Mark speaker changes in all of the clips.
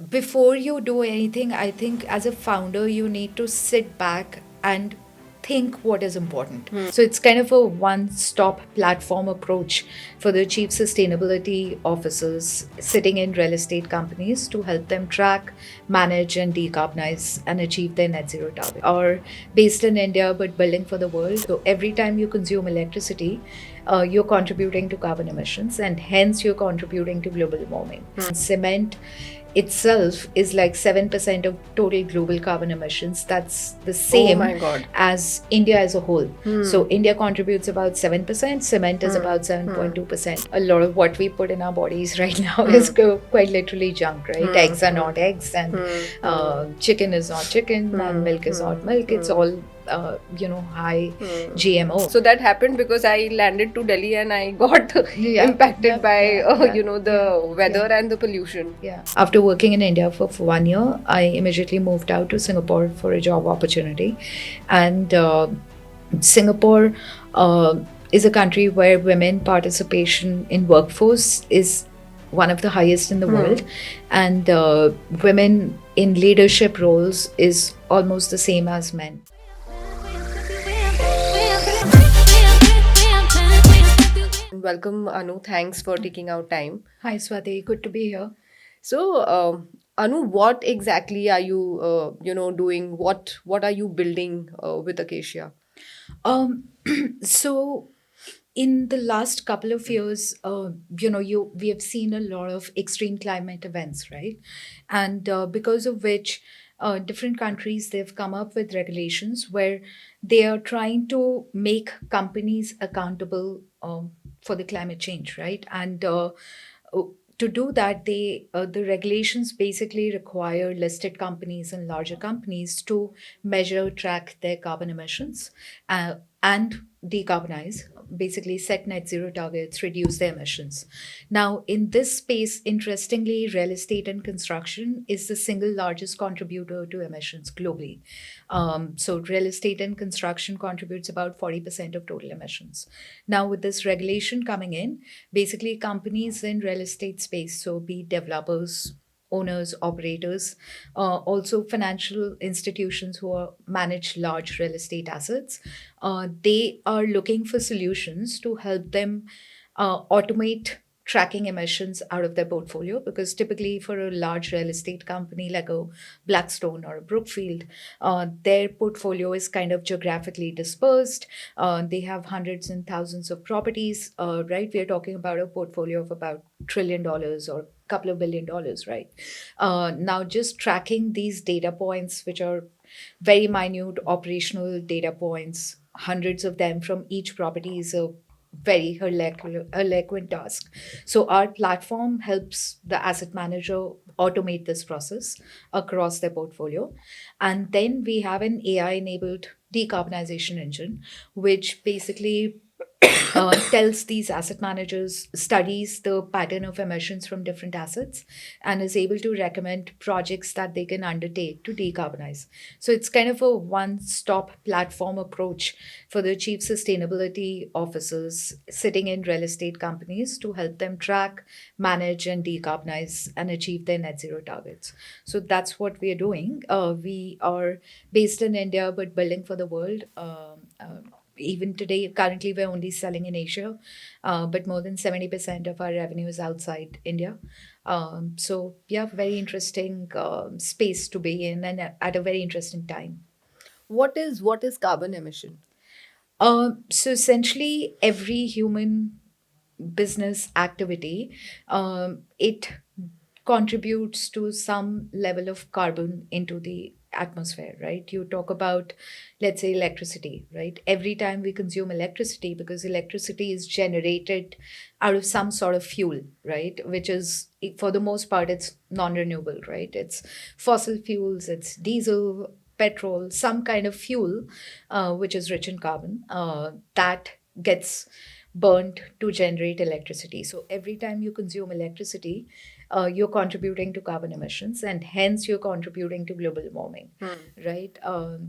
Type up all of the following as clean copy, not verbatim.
Speaker 1: before you do anything, I think as a founder, you need to sit back and think what is important. So it's kind of a one-stop platform approach for the chief sustainability officers sitting in real estate companies to help them track, manage, and decarbonize and achieve their net zero target. Are based in India but building for the world. So every time you consume electricity, you're contributing to carbon emissions, and hence you're contributing to global warming. Cement itself is like 7% of total global carbon emissions. That's the same as India as a whole. So India contributes about 7%, cement is about 7.2%. A lot of what we put in our bodies right now is quite literally junk, right? Eggs are not eggs, and chicken is not chicken, and milk is not milk. It's all high GMO.
Speaker 2: So that happened because I landed to Delhi and I got impacted by the weather and the pollution.
Speaker 1: Yeah. After working in India for 1 year, I immediately moved out to Singapore for a job opportunity. And Singapore is a country where women participation in workforce is one of the highest in the world. And women in leadership roles is almost the same as men.
Speaker 2: Welcome, Anu. Thanks for taking out time.
Speaker 1: Hi, Swati. Good to be here.
Speaker 2: So, Anu, what exactly are you, doing? What are you building with Acacia?
Speaker 1: So, in the last couple of years, we have seen a lot of extreme climate events, right? And because of which, different countries, they've come up with regulations where they are trying to make companies accountable for the climate change, right? And to do that, the regulations basically require listed companies and larger companies to measure, track their carbon emissions, and decarbonize, basically set net zero targets, reduce their emissions. Now, in this space, interestingly, real estate and construction is the single largest contributor to emissions globally. So real estate and construction contributes about 40% of total emissions. Now, with this regulation coming in, basically companies in real estate space, so be it developers, owners, operators, also financial institutions who manage large real estate assets, they are looking for solutions to help them automate tracking emissions out of their portfolio, because typically for a large real estate company like a Blackstone or a Brookfield, their portfolio is kind of geographically dispersed. They have hundreds and thousands of properties, right? We are talking about a portfolio of about $1 trillion or couple of $1 billion, right? Now, just tracking these data points, which are very minute operational data points, hundreds of them from each property, is a very Herculean task. So our platform helps the asset manager automate this process across their portfolio. And then we have an AI-enabled decarbonization engine, which basically tells these asset managers, studies the pattern of emissions from different assets, and is able to recommend projects that they can undertake to decarbonize. So it's kind of a one-stop platform approach for the chief sustainability officers sitting in real estate companies to help them track, manage, and decarbonize and achieve their net zero targets. So that's what we are doing. We are based in India but building for the world. Even today, currently, we're only selling in Asia, but more than 70% of our revenue is outside India. So, yeah, very interesting space to be in, and at a very interesting time.
Speaker 2: What is carbon emission?
Speaker 1: So, essentially, every human business activity, it contributes to some level of carbon into the atmosphere, right? You talk about, let's say, electricity, right? Every time we consume electricity, because electricity is generated out of some sort of fuel, right? Which is, for the most part, it's non-renewable, right? It's fossil fuels, it's diesel, petrol, some kind of fuel, which is rich in carbon, that gets burnt to generate electricity. So every time you consume electricity, you're contributing to carbon emissions, and hence you're contributing to global warming, right?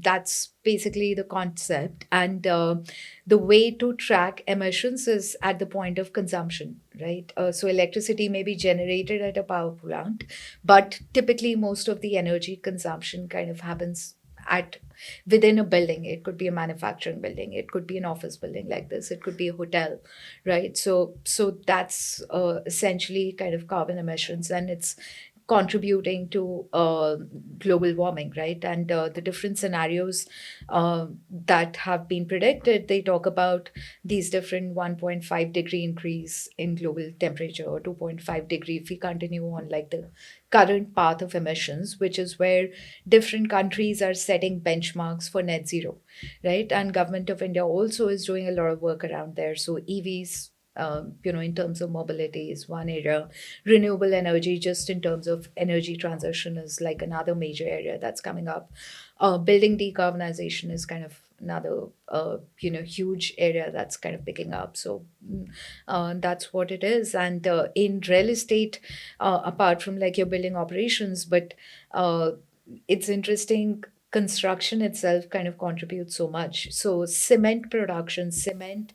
Speaker 1: That's basically the concept. And the way to track emissions is at the point of consumption, right? So electricity may be generated at a power plant, but typically most of the energy consumption kind of happens at within a building. It could be a manufacturing building, it could be an office building like this, it could be a hotel, right? So that's essentially kind of carbon emissions, and it's contributing to global warming, right? And the different scenarios that have been predicted, they talk about these different 1.5 degree increase in global temperature, or 2.5 degree if we continue on like the current path of emissions, which is where different countries are setting benchmarks for net zero, right? And government of India also is doing a lot of work around there. So EVs, in terms of mobility is one area. Renewable energy, just in terms of energy transition, is like another major area that's coming up. Building decarbonization is kind of another, huge area that's kind of picking up. So that's what it is. And in real estate, apart from like your building operations, but uh, it's interesting. Construction itself kind of contributes so much. So cement production, cement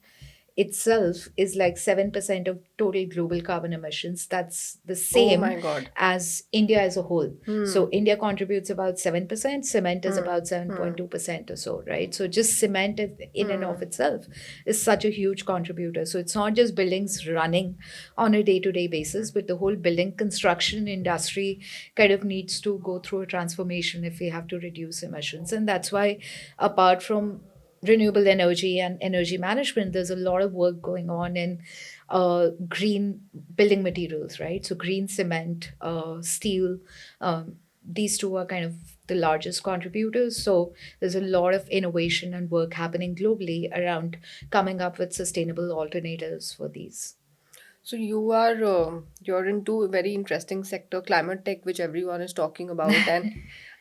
Speaker 1: itself is like 7% of total global carbon emissions. That's the
Speaker 2: Oh
Speaker 1: same
Speaker 2: my God.
Speaker 1: as India as a whole.
Speaker 2: Hmm.
Speaker 1: So India contributes about 7%, cement is
Speaker 2: Hmm.
Speaker 1: about
Speaker 2: Hmm.
Speaker 1: 7.2% or so, right? So just cement in and of
Speaker 2: Hmm.
Speaker 1: itself is such a huge contributor. So it's not just buildings running on a day-to-day basis, but the whole building construction industry kind of needs to go through a transformation if we have to reduce emissions. And that's why, apart from renewable energy and energy management, there's a lot of work going on in green building materials, right? So green cement, steel, these two are kind of the largest contributors. So there's a lot of innovation and work happening globally around coming up with sustainable alternatives for these.
Speaker 2: So you're into a very interesting sector, climate tech, which everyone is talking about, and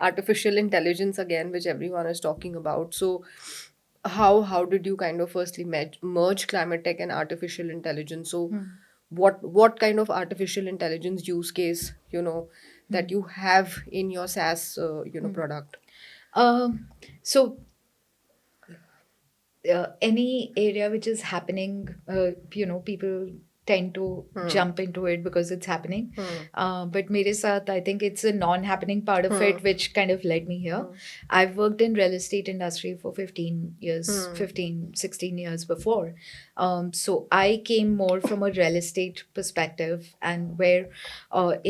Speaker 2: artificial intelligence again, which everyone is talking about. So how did you kind of firstly merge climate tech and artificial intelligence? So
Speaker 1: Hmm.
Speaker 2: what kind of artificial intelligence use case that
Speaker 1: Hmm.
Speaker 2: you have in your SaaS
Speaker 1: Hmm.
Speaker 2: product?
Speaker 1: So any area which is happening, people tend to
Speaker 2: Hmm.
Speaker 1: jump into it because it's happening.
Speaker 2: Hmm.
Speaker 1: But mere saath, I think it's a non-happening part of
Speaker 2: Hmm.
Speaker 1: it which kind of led me here.
Speaker 2: Hmm.
Speaker 1: I've worked in real estate industry for 15 years,
Speaker 2: Hmm.
Speaker 1: 15, 16 years before. So I came more from a real estate perspective, and where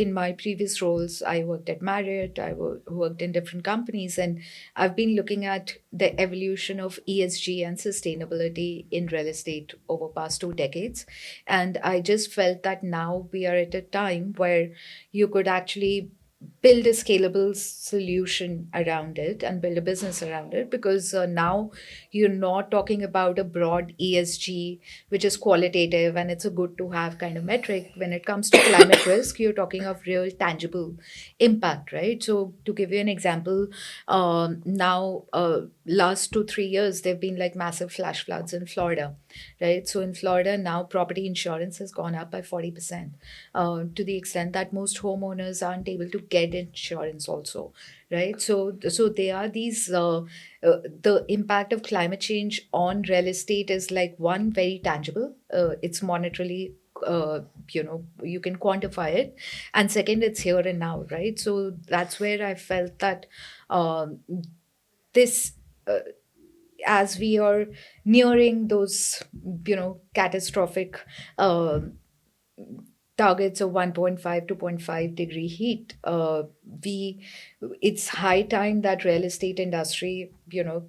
Speaker 1: in my previous roles, I worked at Marriott, worked in different companies, and I've been looking at the evolution of ESG and sustainability in real estate over past 2 decades. And I just felt that now we are at a time where you could actually build a scalable solution around it and build a business around it, because now you're not talking about a broad ESG which is qualitative and it's a good to have kind of metric. When it comes to climate risk, you're talking of real tangible impact, right? So to give you an example, now last 2 3 years there've been like massive flash floods in Florida, right? So in Florida now property insurance has gone up by 40%, to the extent that most homeowners aren't able to get insurance also, right? So there are these the impact of climate change on real estate is like one very tangible, it's monetarily, you can quantify it, and second, it's here and now, right? So that's where I felt that um, this uh, as we are nearing those catastrophic uh, targets of 1.5 2.5 degree heat, we it's high time that real estate industry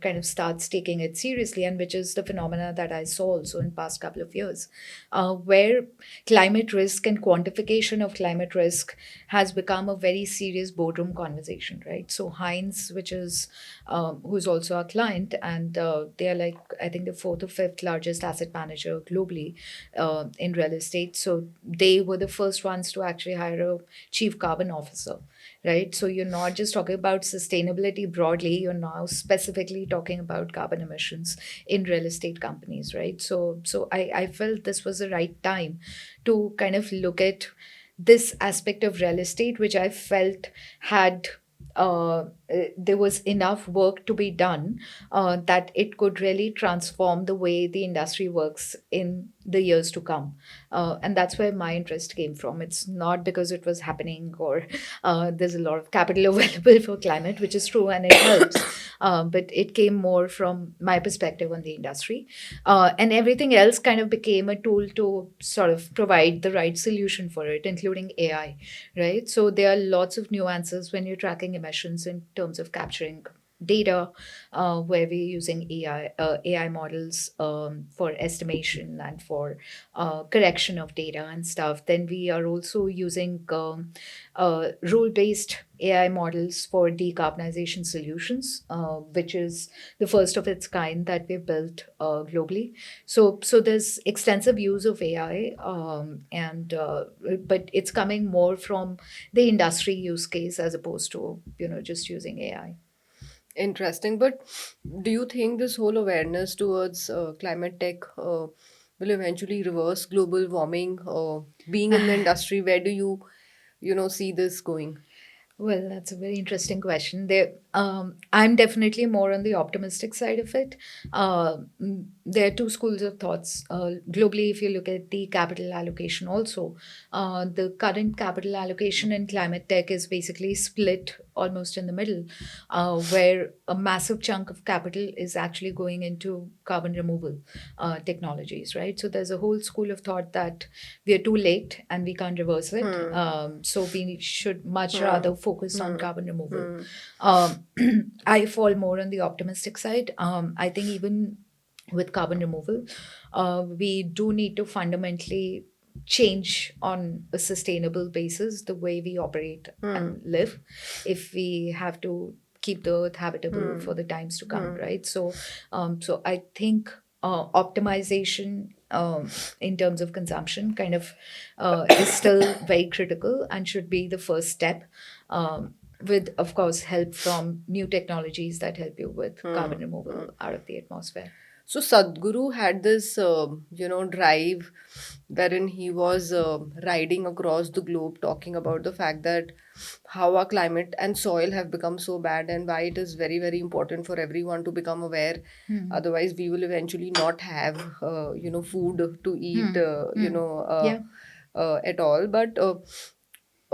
Speaker 1: kind of starts taking it seriously, and which is the phenomena that I saw also in past couple of years, where climate risk and quantification of climate risk has become a very serious boardroom conversation, right? So Heinz, which is who's also our client, and they are like, I think, the fourth or fifth largest asset manager globally in real estate. So they were the first ones to actually hire a chief carbon officer, right? So you're not just talking about sustainability broadly, you're now specifically talking about carbon emissions in real estate companies, right? So I felt this was the right time to kind of look at this aspect of real estate, which I felt had there was enough work to be done that it could really transform the way the industry works in the years to come. And that's where my interest came from. It's not because it was happening or there's a lot of capital available for climate, which is true and it helps. But it came more from my perspective on the industry. And everything else kind of became a tool to sort of provide the right solution for it, including AI, right? So there are lots of nuances when you're tracking emissions in terms of capturing data, where we're using AI models for estimation and for correction of data and stuff. Then we are also using rule-based AI models for decarbonization solutions, which is the first of its kind that we've built globally. So there's extensive use of AI, and but it's coming more from the industry use case as opposed to just using AI.
Speaker 2: Interesting. But do you think this whole awareness towards climate tech will eventually reverse global warming? Being in the industry, where do you see this going?
Speaker 1: Well, that's a very interesting question. I'm definitely more on the optimistic side of it. There are two schools of thoughts. Globally, if you look at the capital allocation also, the current capital allocation in climate tech is basically split almost in the middle, where a massive chunk of capital is actually going into carbon removal technologies, right? So there's a whole school of thought that we are too late and we can't reverse it. So we should much rather focus on carbon removal. I fall more on the optimistic side. I think even with carbon removal, we do need to fundamentally change on a sustainable basis the way we operate and live if we have to keep the earth habitable for the times to come, right? So I think optimization in terms of consumption kind of is still very critical and should be the first step, with, of course, help from new technologies that help you with carbon removal out of the atmosphere.
Speaker 2: So Sadhguru had this, drive wherein he was riding across the globe talking about the fact that how our climate and soil have become so bad and why it is very, very important for everyone to become aware. Otherwise, we will eventually not have, food to eat,
Speaker 1: Yeah.
Speaker 2: at all. But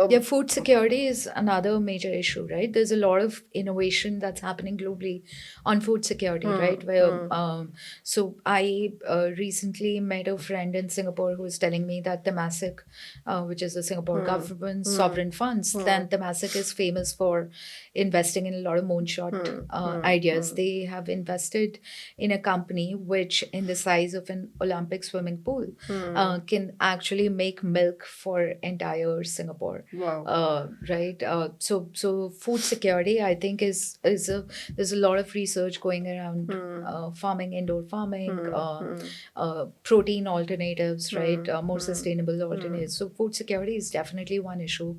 Speaker 1: Yeah, food security is another major issue, right? There's a lot of innovation that's happening globally on food security, right? Where so I recently met a friend in Singapore who was telling me that Temasek, which is the Singapore government's sovereign funds, then Temasek is famous for investing in a lot of moonshot ideas. They have invested in a company which, in the size of an Olympic swimming pool, can actually make milk for entire Singapore.
Speaker 2: wow.
Speaker 1: Right. So food security, I think, is there's a lot of research going around farming, indoor farming, protein alternatives, right? More sustainable alternatives. So food security is definitely one issue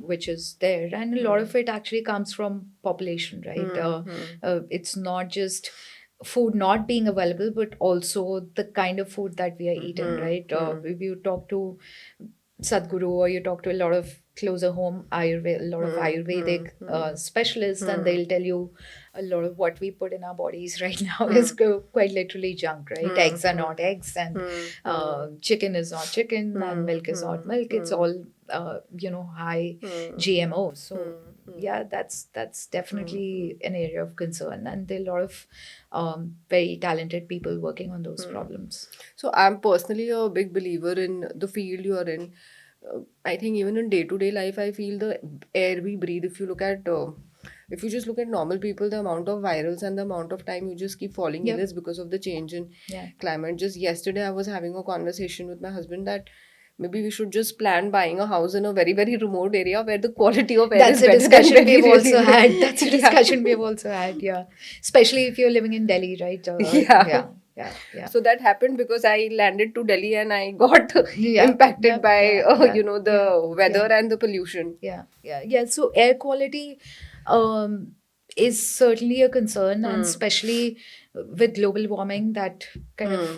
Speaker 1: which is there, and a lot of it actually comes from population, right? It's not just food not being available, but also the kind of food that we are eating, right? If you talk to Sadhguru or you talk to a lot of closer home a lot of Ayurvedic specialists, and they'll tell you a lot of what we put in our bodies right now is quite literally junk, right? Eggs are not eggs, and chicken is not chicken, and milk is not milk. It's all high GMO. So yeah, that's definitely an area of concern, and there are a lot of very talented people working on those problems.
Speaker 2: So I'm personally a big believer in the field you are in. I think even in day-to-day life, I feel the air we breathe. If you just look at normal people, the amount of virals and the amount of time you just keep falling ill
Speaker 1: Yep.
Speaker 2: is because of the change in
Speaker 1: Yeah.
Speaker 2: climate. Just yesterday, I was having a conversation with my husband that maybe we should just plan buying a house in a very, very remote area where the quality of air
Speaker 1: That's
Speaker 2: is
Speaker 1: a
Speaker 2: better than
Speaker 1: discussion
Speaker 2: where we
Speaker 1: we've
Speaker 2: really
Speaker 1: also
Speaker 2: live.
Speaker 1: had. That's a
Speaker 2: Yeah.
Speaker 1: discussion we've also had, yeah. Especially if you're living in Delhi, right?
Speaker 2: Yeah.
Speaker 1: Yeah.
Speaker 2: So that happened because I landed to Delhi and I got
Speaker 1: Yeah,
Speaker 2: impacted
Speaker 1: yeah,
Speaker 2: by, the
Speaker 1: yeah,
Speaker 2: weather
Speaker 1: yeah.
Speaker 2: and the pollution.
Speaker 1: Yeah. So air quality, um, is certainly a concern, and especially with global warming, that kind of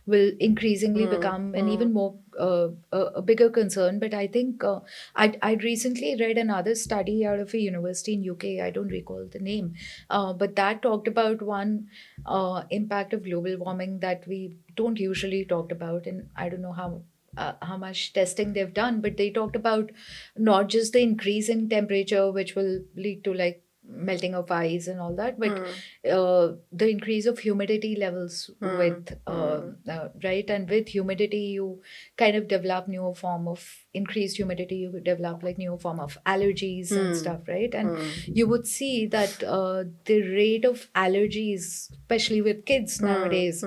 Speaker 1: will increasingly become an even more a bigger concern. But I think I'd recently read another study out of a university in UK. I don't recall the name, but that talked about one impact of global warming that we don't usually talk about, and I don't know how much testing they've done, but they talked about not just the increase in temperature, which will lead to like melting of ice and all that, but the increase of humidity levels with right, and with humidity you kind of develop newer form of increased humidity, you could develop like newer form of allergies and stuff, right? And you would see that the rate of allergies, especially with kids nowadays,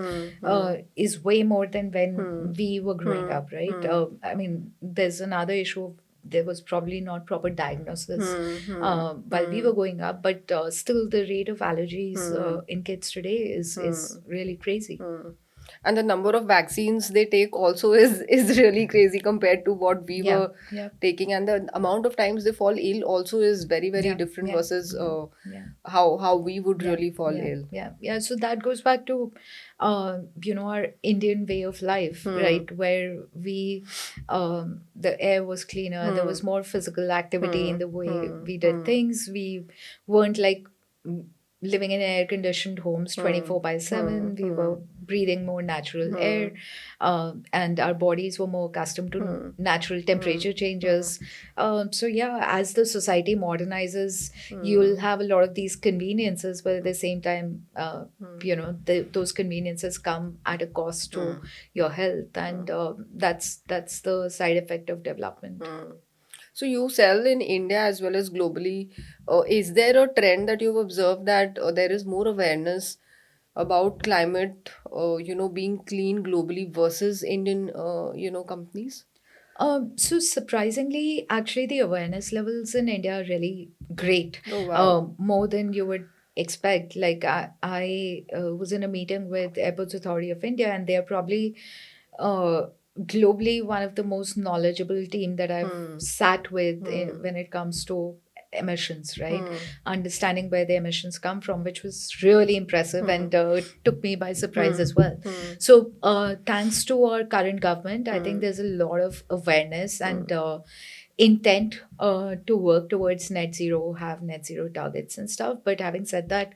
Speaker 1: is way more than when we were growing up, right? I mean, there's another issue of there was probably not proper diagnosis while we were growing up, but still the rate of allergies in kids today is really crazy.
Speaker 2: And the number of vaccines they take also is really crazy compared to what we
Speaker 1: Yeah,
Speaker 2: were
Speaker 1: yeah,
Speaker 2: taking, and the amount of times they fall ill also is very, very
Speaker 1: yeah,
Speaker 2: different
Speaker 1: yeah,
Speaker 2: versus
Speaker 1: yeah.
Speaker 2: how we would
Speaker 1: Yeah,
Speaker 2: really fall
Speaker 1: yeah,
Speaker 2: ill.
Speaker 1: yeah, yeah. So that goes back to, our Indian way of life, right? Where the air was cleaner, there was more physical activity in the way we did things. We weren't like mm, living in air conditioned homes 24 by 7. We were breathing more natural air, and our bodies were more accustomed to natural temperature changes. So yeah, as the society modernizes, you'll have a lot of these conveniences, but at the same time, those conveniences come at a cost to your health, and that's the side effect of development.
Speaker 2: So you sell in India as well as globally. Is there a trend that you've observed that there is more awareness about climate, being clean globally versus Indian, companies?
Speaker 1: So surprisingly, actually, the awareness levels in India are really great,
Speaker 2: Oh wow.
Speaker 1: more than you would expect. Like I was in a meeting with Airports Authority of India, and they are probably uh, globally one of the most knowledgeable team that I've sat with when it comes to emissions, right? Understanding where the emissions come from, which was really impressive, and it took me by surprise as well. So thanks to our current government, I think there's a lot of awareness and intent to work towards net zero, have net zero targets and stuff. But having said that,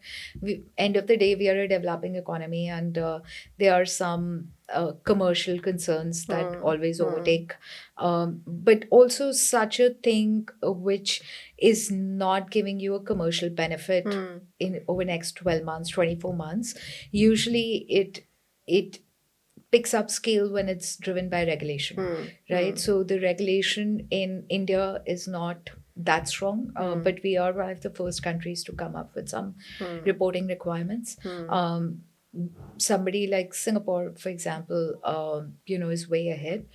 Speaker 1: end of the day, we are a developing economy, and there are some commercial concerns that always overtake. But also such a thing which is not giving you a commercial benefit in over next 12 months, 24 months. Usually it picks up scale when it's driven by regulation, right? So the regulation in India is not that strong, but we are one of the first countries to come up with some reporting requirements. Somebody like Singapore, for example, is way ahead,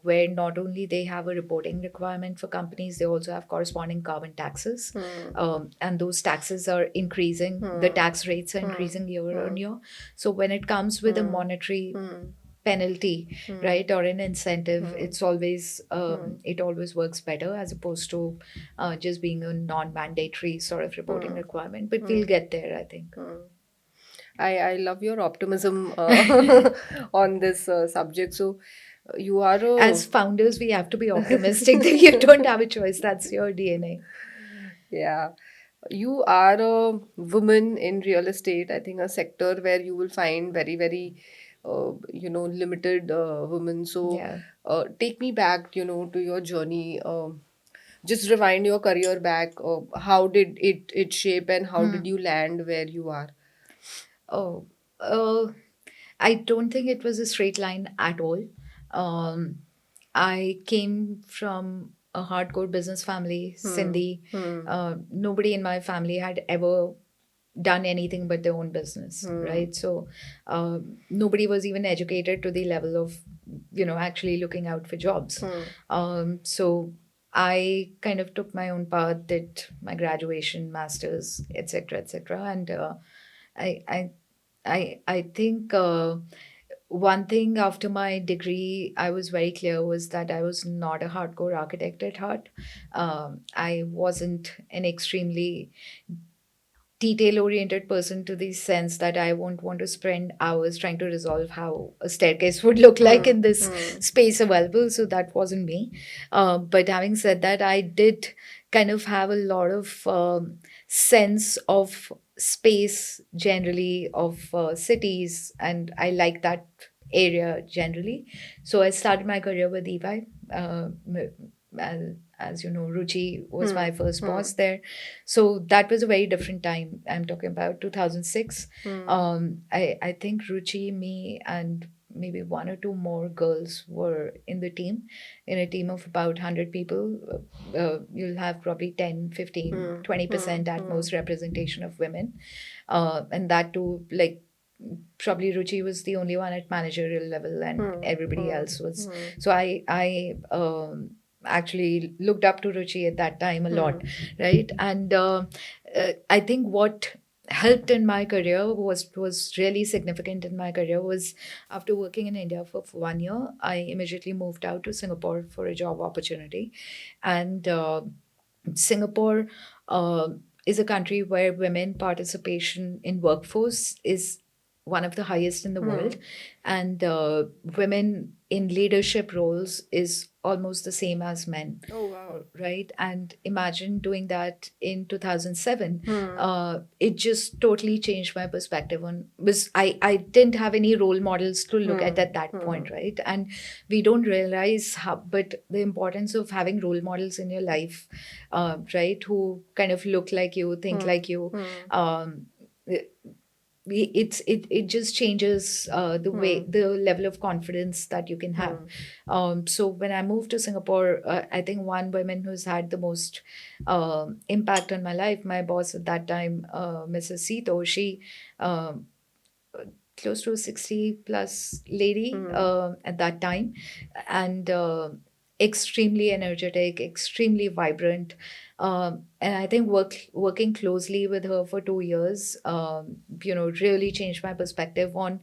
Speaker 1: where not only they have a reporting requirement for companies, they also have corresponding carbon taxes, and those taxes are increasing. The tax rates are increasing year on year. So when it comes with a monetary penalty, right, or an incentive, it always works better as opposed to just being a non-mandatory sort of reporting requirement. But we'll get there, I think.
Speaker 2: I love your optimism on this subject. So you are a
Speaker 1: As founders, we have to be optimistic that you don't have a choice. That's your DNA.
Speaker 2: yeah, you are a woman in real estate. I think a sector where you will find very, very, limited women. So
Speaker 1: Yeah.
Speaker 2: take me back, to your journey. Just rewind your career back. How did it shape, and how did you land where you are?
Speaker 1: Oh, uh, I don't think it was a straight line at all. Um, I came from a hardcore business family, Sindhi. Nobody in my family had ever done anything but their own business, right? So nobody was even educated to the level of, actually looking out for jobs. So I kind of took my own path, did my graduation, masters, etc., etc., and I, I, I think. one thing after my degree, I was very clear was that I was not a hardcore architect at heart. I wasn't an extremely detail oriented person to the sense that I won't want to spend hours trying to resolve how a staircase would look like
Speaker 2: Hmm.
Speaker 1: in this space available. So that wasn't me. But having said that, I did kind of have a lot of sense of space generally, of cities, and I like that area generally. So I started my career with EY. As you know, Ruchi was
Speaker 2: Hmm.
Speaker 1: my first
Speaker 2: Hmm.
Speaker 1: boss there. So that was a very different time. I'm talking about 2006.
Speaker 2: Hmm.
Speaker 1: I think Ruchi, me, and maybe one or two more girls were in the team, in a team of about 100 people. You'll have probably 10, 15,
Speaker 2: Hmm. Hmm.
Speaker 1: 20% at
Speaker 2: Hmm.
Speaker 1: most representation of women. And that too, like, probably Ruchi was the only one at managerial level, and
Speaker 2: Hmm.
Speaker 1: everybody
Speaker 2: Hmm.
Speaker 1: else was.
Speaker 2: Hmm.
Speaker 1: So I actually looked up to Ruchi at that time a lot,
Speaker 2: Hmm.
Speaker 1: right? And I think what helped in my career was really significant in my career was after working in India for 1 year, I immediately moved out to Singapore for a job opportunity, and Singapore uh, is a country where women participation in workforce is one of the highest in the world,
Speaker 2: Hmm.
Speaker 1: and women in leadership roles is almost the same as men,
Speaker 2: Oh wow.
Speaker 1: right? And imagine doing that in 2007.
Speaker 2: Hmm.
Speaker 1: It just totally changed my perspective on, was I didn't have any role models to look
Speaker 2: Hmm.
Speaker 1: at that
Speaker 2: Hmm.
Speaker 1: point, right? And we don't realize how, but the importance of having role models in your life, right, who kind of look like you, think
Speaker 2: Hmm.
Speaker 1: like you.
Speaker 2: Hmm.
Speaker 1: um, it just changes the way,
Speaker 2: Hmm.
Speaker 1: the level of confidence that you can have.
Speaker 2: Hmm.
Speaker 1: So when I moved to Singapore, I think one woman who's had the most impact on my life, my boss at that time, Mrs. Sito, she um, close to a 60 plus lady
Speaker 2: Hmm.
Speaker 1: at that time, and extremely energetic, extremely vibrant. And I think working closely with her for 2 years, really changed my perspective on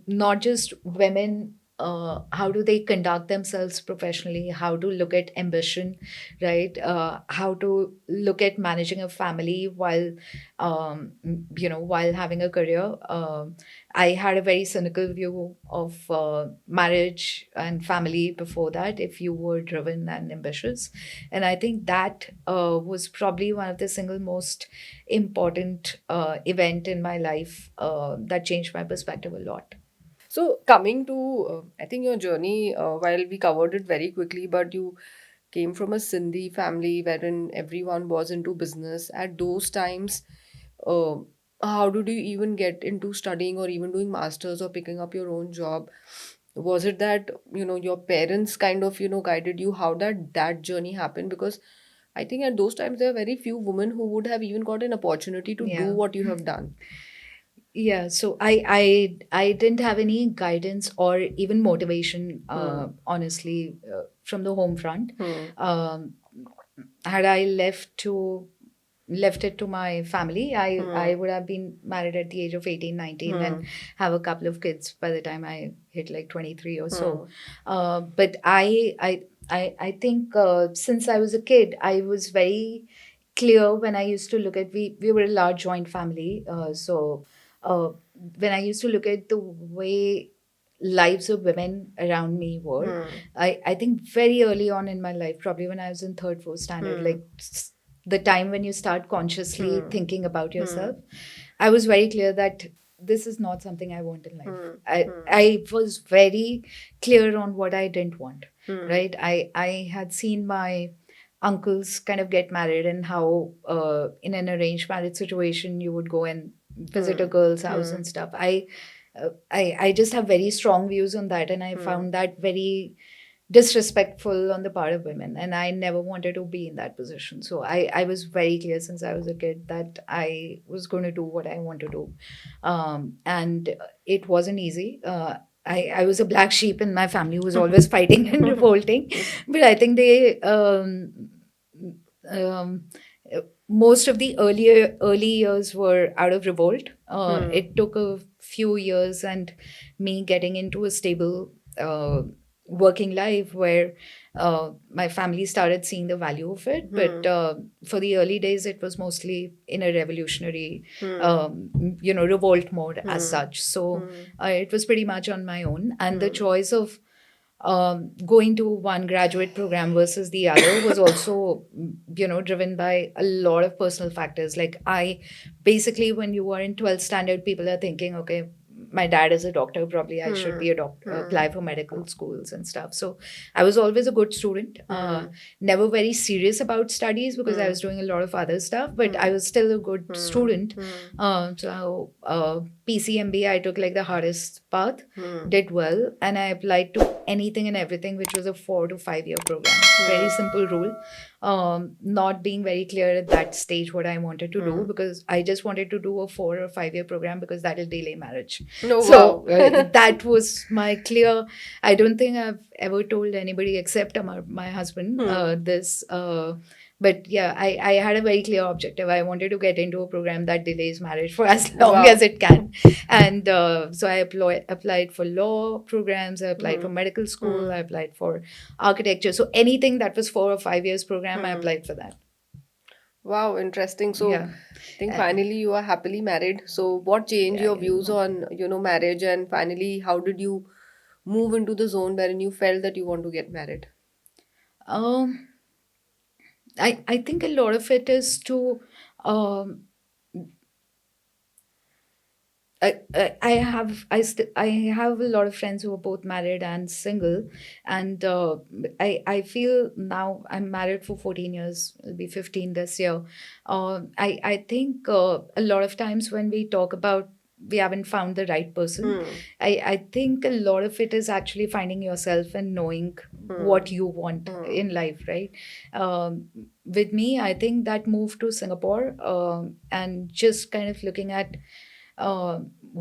Speaker 1: not just women. How do they conduct themselves professionally? How to look at ambition, right? How to look at managing a family while, while having a career. I had a very cynical view of marriage and family before that. If you were driven and ambitious, and I think that was probably one of the single most important event in my life that changed my perspective a lot.
Speaker 2: So coming to, I think your journey, while we covered it very quickly, but you came from a Sindhi family wherein everyone was into business. At those times, uh, how did you even get into studying or even doing masters or picking up your own job? Was it that your parents kind of guided you? How did that journey happen? Because I think at those times there are very few women who would have even got an opportunity to do
Speaker 1: Yeah.
Speaker 2: what you have done.
Speaker 1: Yeah, so I didn't have any guidance or even motivation,
Speaker 2: Hmm.
Speaker 1: honestly, from the home front.
Speaker 2: Hmm.
Speaker 1: Um, had I left it to my family, I
Speaker 2: Hmm.
Speaker 1: would have been married at the age of 18, 19, and
Speaker 2: Hmm.
Speaker 1: have a couple of kids by the time I hit like 23 or so.
Speaker 2: Hmm.
Speaker 1: But I think since I was a kid, I was very clear when I used to look at, we were a large joint family. So uh, when I used to look at the way lives of women around me were,
Speaker 2: Hmm.
Speaker 1: I think very early on in my life, probably when I was in third, fourth standard,
Speaker 2: Hmm.
Speaker 1: like the time when you start consciously
Speaker 2: Hmm.
Speaker 1: thinking about
Speaker 2: Hmm.
Speaker 1: yourself, I was very clear that this is not something I want in life.
Speaker 2: Hmm. Hmm.
Speaker 1: I was very clear on what I didn't want,
Speaker 2: Hmm.
Speaker 1: right? I had seen my uncles kind of get married, and how in an arranged marriage situation you would go and visit a
Speaker 2: Hmm.
Speaker 1: girl's house
Speaker 2: Hmm.
Speaker 1: and stuff. I just have very strong views on that, and I
Speaker 2: Hmm.
Speaker 1: found that very disrespectful on the part of women, and I never wanted to be in that position. So I was very clear since I was a kid that I was going to do what I want to do. And it wasn't easy. I was a black sheep in my family who was always fighting and revolting, but I think they um, most of the early years were out of revolt.
Speaker 2: Hmm.
Speaker 1: It took a few years and me getting into a stable working life where my family started seeing the value of it. But
Speaker 2: Hmm.
Speaker 1: for the early days, it was mostly in a revolutionary,
Speaker 2: Hmm.
Speaker 1: revolt mode as
Speaker 2: Hmm.
Speaker 1: such. So
Speaker 2: Hmm.
Speaker 1: it was pretty much on my own, and the
Speaker 2: Hmm.
Speaker 1: choice of going to one graduate program versus the other was also, driven by a lot of personal factors. Like, I basically, when you are in 12th standard, people are thinking, okay, my dad is a doctor, probably I should
Speaker 2: Hmm.
Speaker 1: be a doctor,
Speaker 2: Hmm.
Speaker 1: apply for medical schools and stuff. So I was always a good student,
Speaker 2: Hmm.
Speaker 1: never very serious about studies because I
Speaker 2: Hmm.
Speaker 1: was doing a lot of other stuff, but I
Speaker 2: Hmm.
Speaker 1: was still a good
Speaker 2: Hmm.
Speaker 1: student.
Speaker 2: Hmm.
Speaker 1: So PCMB, I took like the hardest path,
Speaker 2: Hmm.
Speaker 1: did well, and I applied to anything and everything, which was a 4 to 5 year program. Very
Speaker 2: Hmm.
Speaker 1: simple rule. Not being very clear at that stage what I wanted to do,
Speaker 2: Hmm.
Speaker 1: because I just wanted to do a 4 or 5 year program because that'll delay marriage.
Speaker 2: No,
Speaker 1: So
Speaker 2: wow.
Speaker 1: that was my clear. I don't think I've ever told anybody except my husband
Speaker 2: Hmm.
Speaker 1: this. But yeah, I had a very clear objective. I wanted to get into a program that delays marriage for as long as
Speaker 2: Wow.
Speaker 1: it can. And so I applied for law programs, I applied for
Speaker 2: Hmm.
Speaker 1: medical school,
Speaker 2: Hmm.
Speaker 1: I applied for architecture. So anything that was 4 or 5 years program, I
Speaker 2: Hmm.
Speaker 1: applied for that.
Speaker 2: Wow, interesting. So,
Speaker 1: Yeah.
Speaker 2: I think
Speaker 1: Uh,
Speaker 2: finally you are happily married. So, what changed
Speaker 1: yeah,
Speaker 2: your
Speaker 1: yeah.
Speaker 2: views on, marriage, and finally, how did you move into the zone wherein you felt that you want to get married?
Speaker 1: Um, I think a lot of it is to um, I have a lot of friends who are both married and single, and I feel now I'm married for 14 years. It'll be 15 this year. I think a lot of times when we talk about we haven't found the right person,
Speaker 2: Hmm.
Speaker 1: I think a lot of it is actually finding yourself and knowing
Speaker 2: Hmm.
Speaker 1: what you want
Speaker 2: Hmm.
Speaker 1: in life, right? With me, I think that move to Singapore and just kind of looking at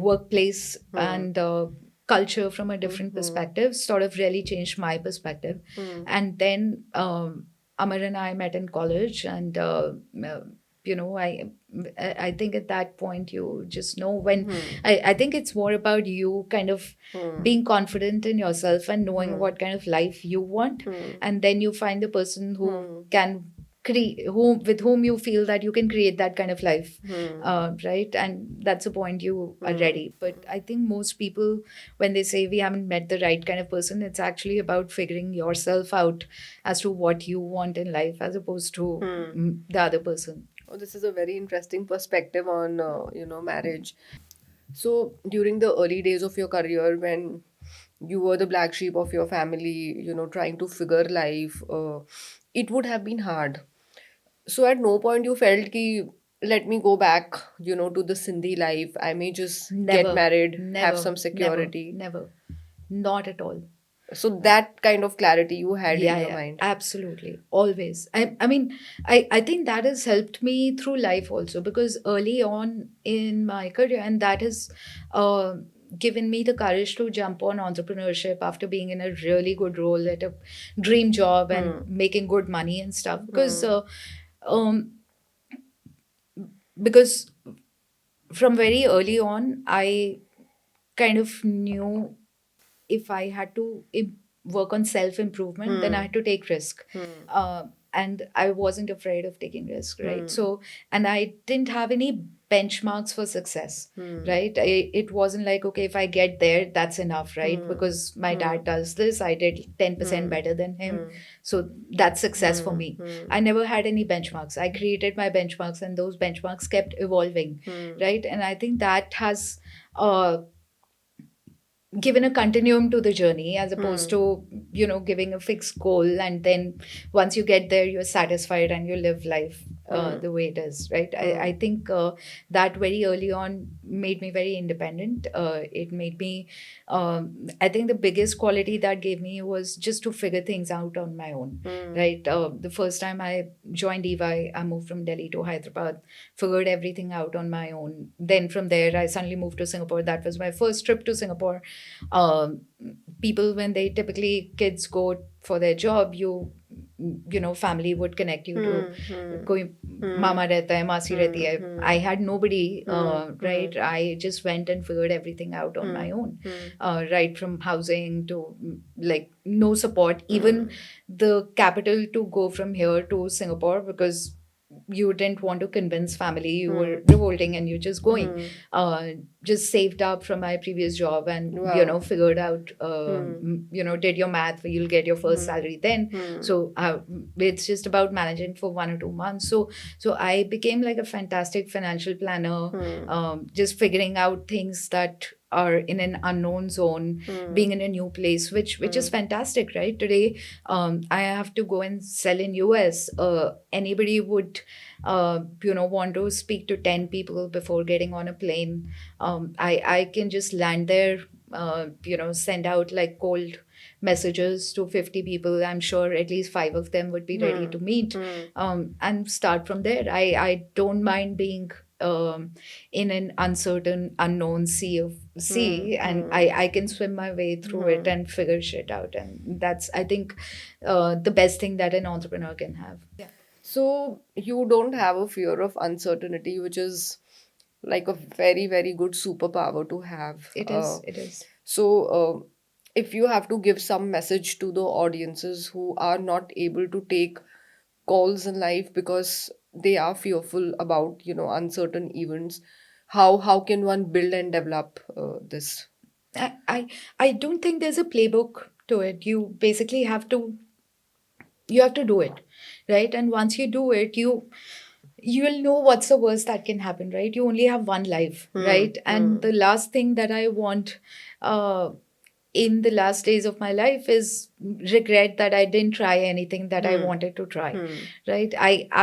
Speaker 1: workplace
Speaker 2: Hmm.
Speaker 1: and culture from a
Speaker 2: Hmm.
Speaker 1: different
Speaker 2: Hmm.
Speaker 1: perspective sort of really changed my perspective.
Speaker 2: Hmm.
Speaker 1: And then Amar and I met in college, and you know, I I think at that point you just know when
Speaker 2: Hmm.
Speaker 1: I think it's more about you kind of
Speaker 2: Hmm.
Speaker 1: being confident in yourself and knowing
Speaker 2: Hmm.
Speaker 1: what kind of life you want,
Speaker 2: Hmm.
Speaker 1: and then you find the person who
Speaker 2: Hmm.
Speaker 1: can create whom with whom you feel that you can create that kind of life,
Speaker 2: Hmm.
Speaker 1: right? And that's the point you are
Speaker 2: Hmm.
Speaker 1: ready. But I think most people, when they say we haven't met the right kind of person, it's actually about figuring yourself out as to what you want in life as opposed to
Speaker 2: Hmm.
Speaker 1: the other person.
Speaker 2: Oh, this is a very interesting perspective on, marriage. So, during the early days of your career, when you were the black sheep of your family, trying to figure life, it would have been hard. So, at no point you felt ki, let me go back, to the Sindhi life. I may just get
Speaker 1: Never,
Speaker 2: married, have
Speaker 1: never,
Speaker 2: some
Speaker 1: never,
Speaker 2: security.
Speaker 1: never, not at all.
Speaker 2: So, that kind of clarity you had in
Speaker 1: Yeah,
Speaker 2: your
Speaker 1: yeah,
Speaker 2: mind.
Speaker 1: absolutely. Always. I mean, I think that has helped me through life also, because early on in my career, and that has uh, given me the courage to jump on entrepreneurship after being in a really good role at a dream job and
Speaker 2: Hmm.
Speaker 1: making good money and stuff.
Speaker 2: Hmm.
Speaker 1: Um, because from very early on, I kind of knew if I had to work on self improvement, then I
Speaker 2: Hmm.
Speaker 1: had to take risk.
Speaker 2: Hmm.
Speaker 1: And I wasn't afraid of taking risk, right?
Speaker 2: Hmm.
Speaker 1: So, and I didn't have any benchmarks for success,
Speaker 2: Hmm.
Speaker 1: right? It wasn't like, okay, if I get there, that's enough, right?
Speaker 2: Hmm.
Speaker 1: Because my
Speaker 2: Hmm.
Speaker 1: dad does this, I did 10%
Speaker 2: Hmm.
Speaker 1: better than him.
Speaker 2: Hmm.
Speaker 1: So that's success for
Speaker 2: Hmm.
Speaker 1: me.
Speaker 2: Hmm.
Speaker 1: I never had any benchmarks. I created my benchmarks, and those benchmarks kept evolving,
Speaker 2: Hmm.
Speaker 1: right? And I think that has uh, given a continuum to the journey as opposed
Speaker 2: Hmm.
Speaker 1: to giving a fixed goal, and then once you get there you're satisfied and you live life
Speaker 2: Hmm.
Speaker 1: the way it is, right? I
Speaker 2: Hmm.
Speaker 1: think that very early on made me very independent. It made me I think the biggest quality that gave me was just to figure things out on my own,
Speaker 2: Hmm.
Speaker 1: right? The first time I joined EY, I moved from Delhi to Hyderabad, figured everything out on my own. Then from there I suddenly moved to Singapore. That was my first trip to Singapore. um, People, when they typically kids go for their job, you family would connect you to
Speaker 2: Hmm. Hmm.
Speaker 1: koi
Speaker 2: Hmm.
Speaker 1: mama rehta hai, masi
Speaker 2: Hmm.
Speaker 1: rehti hai.
Speaker 2: Hmm.
Speaker 1: I had nobody,
Speaker 2: Hmm. Hmm.
Speaker 1: right? I just went and figured everything out on
Speaker 2: Hmm.
Speaker 1: my own,
Speaker 2: Hmm.
Speaker 1: right from housing to like no support, even
Speaker 2: Hmm.
Speaker 1: the capital to go from here to Singapore, because you didn't want to convince family, you were
Speaker 2: Hmm.
Speaker 1: revolting and you're just going.
Speaker 2: Hmm.
Speaker 1: uh, just saved up from my previous job and
Speaker 2: Wow.
Speaker 1: figured out,
Speaker 2: Hmm.
Speaker 1: did your math, you'll get your first
Speaker 2: Hmm.
Speaker 1: salary then.
Speaker 2: Hmm.
Speaker 1: So it's just about managing for 1 or 2 months. So I became like a fantastic financial planner,
Speaker 2: Hmm.
Speaker 1: just figuring out things that are in an unknown zone,
Speaker 2: Hmm.
Speaker 1: being in a new place, which is
Speaker 2: Hmm.
Speaker 1: fantastic, right? Today, I have to go and sell in US. Anybody would, want to speak to 10 people before getting on a plane. I can just land there, send out like cold messages to 50 people. I'm sure at least five of them would be ready
Speaker 2: Hmm.
Speaker 1: to meet,
Speaker 2: Hmm.
Speaker 1: and start from there. I don't mind being, in an uncertain, unknown
Speaker 2: Hmm.
Speaker 1: sea, and
Speaker 2: Hmm.
Speaker 1: I can swim my way through it
Speaker 2: Hmm.
Speaker 1: and figure shit out. And that's, I think, the best thing that an entrepreneur can have. Yeah.
Speaker 2: So you don't have a fear of uncertainty, which is like a very, very good superpower to have.
Speaker 1: It is. It is.
Speaker 2: So, if you have to give some message to the audiences who are not able to take calls in life because they are fearful about, uncertain events, how can one build and develop this?
Speaker 1: I, I I don't think there's a playbook to it. You have to do it, right? And once you do it, you'll know what's the worst that can happen, right? You only have one life,
Speaker 2: Hmm.
Speaker 1: right? And
Speaker 2: Hmm.
Speaker 1: the last thing that I want, uh, in the last days of my life, is regret that I didn't try anything that I
Speaker 2: Hmm.
Speaker 1: wanted to try,
Speaker 2: Hmm.
Speaker 1: right?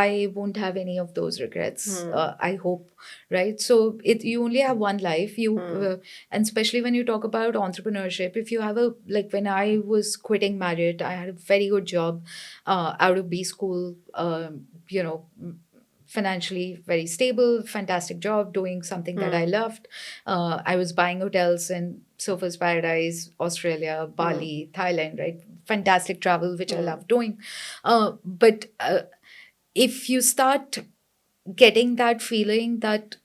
Speaker 1: I won't have any of those regrets,
Speaker 2: Hmm.
Speaker 1: I hope, right? So you only have one life.
Speaker 2: Hmm.
Speaker 1: And especially when you talk about entrepreneurship, if you have a, like, when I was quitting Marriott, I had a very good job, out of B school, financially very stable, fantastic job, doing something that I
Speaker 2: Hmm.
Speaker 1: loved. I was buying hotels in Surfers Paradise, Australia,
Speaker 2: Hmm.
Speaker 1: Bali, Thailand, right? Fantastic travel, which I
Speaker 2: Hmm.
Speaker 1: love doing. But if you start getting that feeling that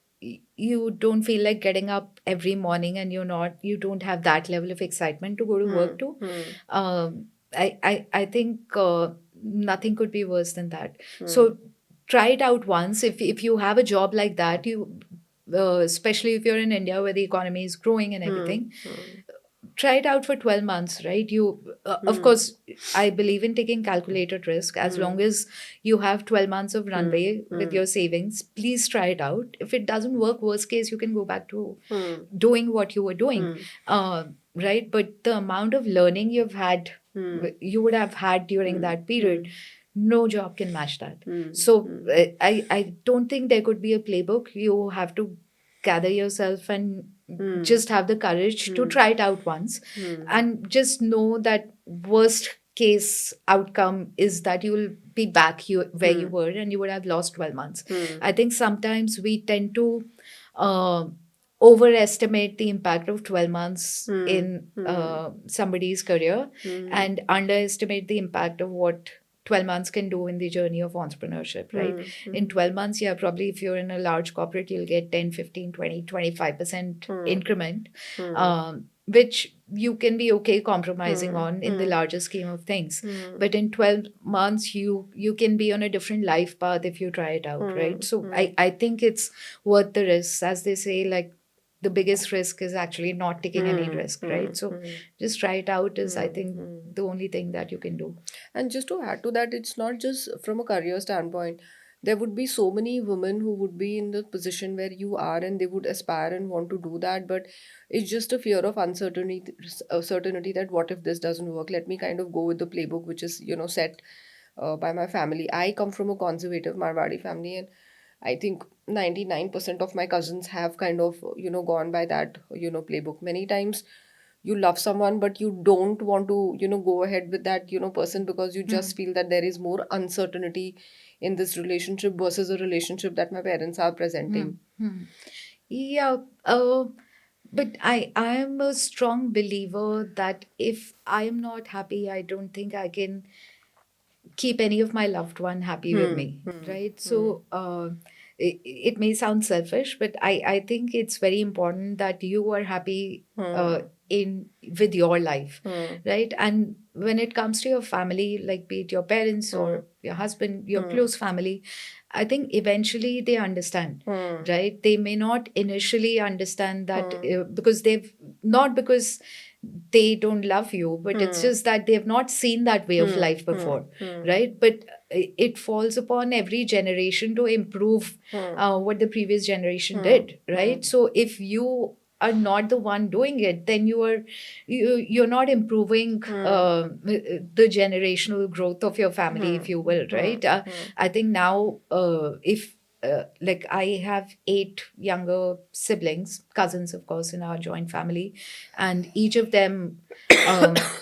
Speaker 1: you don't feel like getting up every morning, and you don't have that level of excitement to go to
Speaker 2: Hmm.
Speaker 1: work to,
Speaker 2: Hmm.
Speaker 1: I think, nothing could be worse than that.
Speaker 2: Hmm.
Speaker 1: So try it out once. If you have a job like that, especially if you're in India where the economy is growing and
Speaker 2: Hmm.
Speaker 1: everything,
Speaker 2: Hmm.
Speaker 1: try it out for 12 months, right? Of
Speaker 2: Hmm.
Speaker 1: course, I believe in taking calculated risk. As
Speaker 2: Hmm.
Speaker 1: long as you have 12 months of
Speaker 2: Hmm.
Speaker 1: runway with
Speaker 2: Hmm.
Speaker 1: your savings, please try it out. If it doesn't work, worst case, you can go back to
Speaker 2: Hmm.
Speaker 1: doing what you were doing.
Speaker 2: Hmm.
Speaker 1: Right? But the amount of learning
Speaker 2: Hmm.
Speaker 1: you would have had during
Speaker 2: Hmm.
Speaker 1: that period,
Speaker 2: Hmm.
Speaker 1: no job can match that.
Speaker 2: Hmm.
Speaker 1: So
Speaker 2: Hmm.
Speaker 1: I don't think there could be a playbook. You have to gather yourself and
Speaker 2: Hmm.
Speaker 1: just have the courage to
Speaker 2: Hmm.
Speaker 1: try it out once,
Speaker 2: Hmm.
Speaker 1: and just know that worst case outcome is that you will be back where you
Speaker 2: Hmm.
Speaker 1: were, and you would have lost 12 months.
Speaker 2: Hmm.
Speaker 1: I think sometimes we tend to, uh, overestimate the impact of 12 months
Speaker 2: Hmm.
Speaker 1: in,
Speaker 2: Hmm.
Speaker 1: somebody's career,
Speaker 2: Hmm.
Speaker 1: and underestimate the impact of what 12 months can do in the journey of entrepreneurship, right?
Speaker 2: Hmm.
Speaker 1: In
Speaker 2: Hmm.
Speaker 1: 12 months, yeah, probably if you're in a large corporate, you'll get 10, 15, 20, 25%
Speaker 2: Hmm.
Speaker 1: increment,
Speaker 2: Hmm.
Speaker 1: which you can be okay compromising
Speaker 2: Hmm.
Speaker 1: on in the
Speaker 2: Hmm.
Speaker 1: larger scheme of things.
Speaker 2: Hmm.
Speaker 1: But in 12 months, you can be on a different life path if you try it out, right?
Speaker 2: Hmm.
Speaker 1: So
Speaker 2: Hmm.
Speaker 1: I think it's worth the risks. As they say, like, the biggest risk is actually not taking any
Speaker 2: Hmm.
Speaker 1: risk,
Speaker 2: Hmm.
Speaker 1: right? So
Speaker 2: Hmm.
Speaker 1: just try it out is, I
Speaker 2: Hmm.
Speaker 1: think,
Speaker 2: Hmm.
Speaker 1: the only thing that you can do.
Speaker 2: And just to add to that, it's not just from a career standpoint. There would be so many women who would be in the position where you are and they would aspire and want to do that, but it's just a fear of uncertainty, certainty that what if this doesn't work? Let me kind of go with the playbook which is, set by my family. I come from a conservative Marwadi family, and I think 99% of my cousins have kind of, gone by that, playbook. Many times you love someone, but you don't want to, go ahead with that, person because you
Speaker 1: Hmm.
Speaker 2: just feel that there is more uncertainty in this relationship versus a relationship that my parents are
Speaker 1: Hmm.
Speaker 2: presenting.
Speaker 1: Hmm. Yeah, but I am a strong believer that if I am not happy, I don't think I can keep any of my loved one happy with
Speaker 2: Hmm.
Speaker 1: me,
Speaker 2: Hmm.
Speaker 1: right?
Speaker 2: Hmm.
Speaker 1: So it may sound selfish, but I think it's very important that you are happy
Speaker 2: Hmm.
Speaker 1: in with your life,
Speaker 2: Hmm.
Speaker 1: right? And when it comes to your family, like be it your parents
Speaker 2: Hmm.
Speaker 1: or your husband, your
Speaker 2: Hmm.
Speaker 1: close family, I think eventually they understand,
Speaker 2: Hmm.
Speaker 1: right? They may not initially understand that
Speaker 2: Hmm.
Speaker 1: because they've not because they don't love you, but it's
Speaker 2: Hmm.
Speaker 1: just that they've not seen that way of
Speaker 2: Hmm.
Speaker 1: life
Speaker 2: Hmm.
Speaker 1: before,
Speaker 2: Hmm.
Speaker 1: right? But it falls upon every generation to improve
Speaker 2: Hmm.
Speaker 1: what the previous generation
Speaker 2: Hmm.
Speaker 1: did,
Speaker 2: Hmm.
Speaker 1: right? So if you are not the one doing it, then you're not improving
Speaker 2: Hmm.
Speaker 1: the generational growth of your family, if
Speaker 2: Hmm.
Speaker 1: you will,
Speaker 2: Hmm.
Speaker 1: right?
Speaker 2: Hmm.
Speaker 1: I think now if like I have 8 younger siblings, cousins, of course, in our joint family, and each of them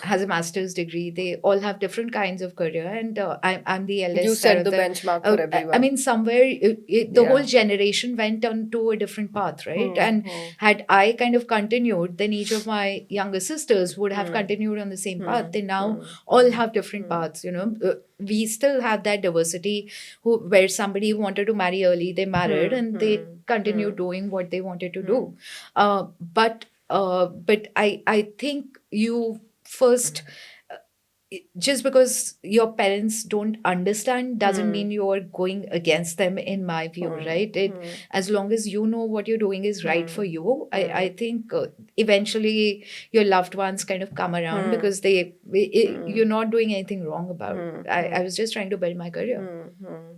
Speaker 1: has a master's degree. They all have different kinds of career, and I'm the
Speaker 2: You
Speaker 1: eldest out
Speaker 2: set
Speaker 1: of
Speaker 2: the
Speaker 1: the.
Speaker 2: benchmark for
Speaker 1: I
Speaker 2: everyone.
Speaker 1: mean, somewhere the whole
Speaker 2: Yeah.
Speaker 1: generation went on to a different path, right?
Speaker 2: Hmm.
Speaker 1: And
Speaker 2: Hmm.
Speaker 1: had I kind of continued, then each of my younger sisters would have
Speaker 2: Hmm.
Speaker 1: continued on the same path.
Speaker 2: Hmm.
Speaker 1: They now
Speaker 2: Hmm.
Speaker 1: all
Speaker 2: Hmm.
Speaker 1: have different
Speaker 2: Hmm.
Speaker 1: paths, you know. We still have that diversity where somebody wanted to marry early, they married,
Speaker 2: Hmm.
Speaker 1: and they
Speaker 2: Hmm.
Speaker 1: continued
Speaker 2: Hmm.
Speaker 1: doing what they wanted to
Speaker 2: Hmm.
Speaker 1: do. But I think you first just because your parents don't understand doesn't
Speaker 2: Hmm.
Speaker 1: mean you're going against them, in my view,
Speaker 2: Hmm.
Speaker 1: right? It
Speaker 2: Hmm.
Speaker 1: as long as you know what you're doing is right for
Speaker 2: Hmm.
Speaker 1: you, I
Speaker 2: Hmm.
Speaker 1: think eventually your loved ones kind of come around
Speaker 2: Hmm.
Speaker 1: because
Speaker 2: Hmm.
Speaker 1: you're not doing anything wrong about it.
Speaker 2: Hmm.
Speaker 1: I
Speaker 2: Hmm.
Speaker 1: was just trying to build my career.
Speaker 2: Hmm. Hmm.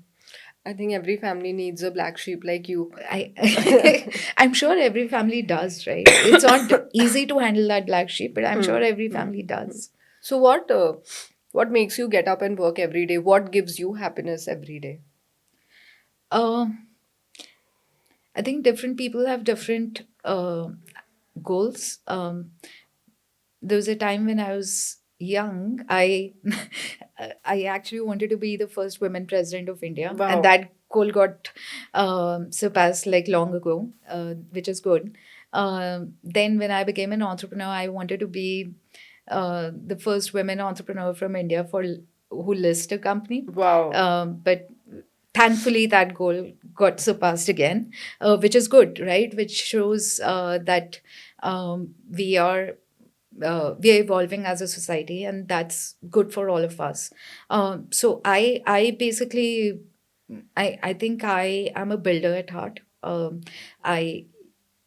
Speaker 2: I think every family needs a black sheep like you.
Speaker 1: I I'm sure every family does, right? It's not easy to handle that black sheep, but I'm sure
Speaker 2: Hmm.
Speaker 1: every
Speaker 2: Hmm.
Speaker 1: family
Speaker 2: Hmm.
Speaker 1: does.
Speaker 2: So what makes you get up and work every day? What gives you happiness every day?
Speaker 1: Uh, I think different people have different goals. There was a time when I was young, I actually wanted to be the first women president of India, and
Speaker 2: Wow.
Speaker 1: that goal got surpassed like long ago, which is good. Then, when I became an entrepreneur, I wanted to be the first women entrepreneur from India for who list a company.
Speaker 2: Wow.
Speaker 1: But thankfully, that goal got surpassed again, which is good, right? Which shows that we are evolving as a society, and that's good for all of us. So I basically I think I am a builder at heart. I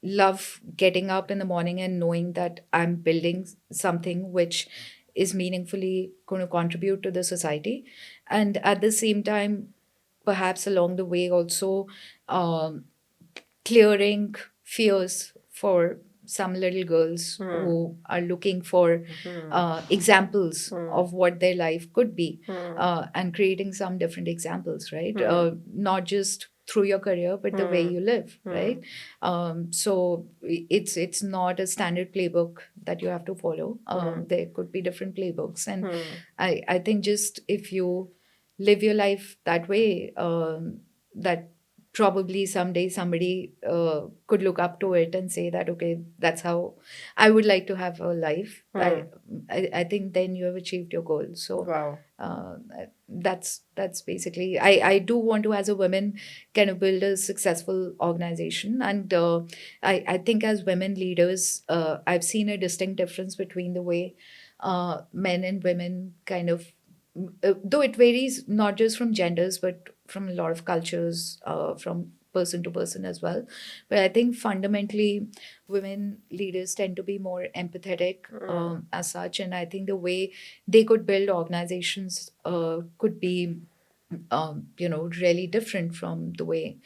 Speaker 1: love getting up in the morning and knowing that I'm building something which is meaningfully going to contribute to the society, and at the same time, perhaps along the way also um, clearing fears for some little girls
Speaker 2: Hmm.
Speaker 1: who are looking for
Speaker 2: Hmm.
Speaker 1: examples
Speaker 2: Hmm.
Speaker 1: of what their life could be,
Speaker 2: Hmm.
Speaker 1: and creating some different examples, right?
Speaker 2: Hmm.
Speaker 1: Not just through your career, but the way
Speaker 2: Hmm.
Speaker 1: you live,
Speaker 2: Hmm.
Speaker 1: right? So it's not a standard playbook that you have to follow.
Speaker 2: Hmm.
Speaker 1: There could be different playbooks, and
Speaker 2: Hmm.
Speaker 1: I think just if you live your life that way, that probably someday somebody could look up to it and say that okay, that's how I would like to have a life.
Speaker 2: Hmm.
Speaker 1: I think then you have achieved your goal. So
Speaker 2: Wow.
Speaker 1: uh, that's basically I do want to, as a woman, kind of build a successful organization, and I think as women leaders, I've seen a distinct difference between the way men and women kind of though it varies not just from genders but from a lot of cultures, from person to person as well. But I think fundamentally, women leaders tend to be more empathetic
Speaker 2: Hmm.
Speaker 1: as such, and I think the way they could build organizations could be, really different from the way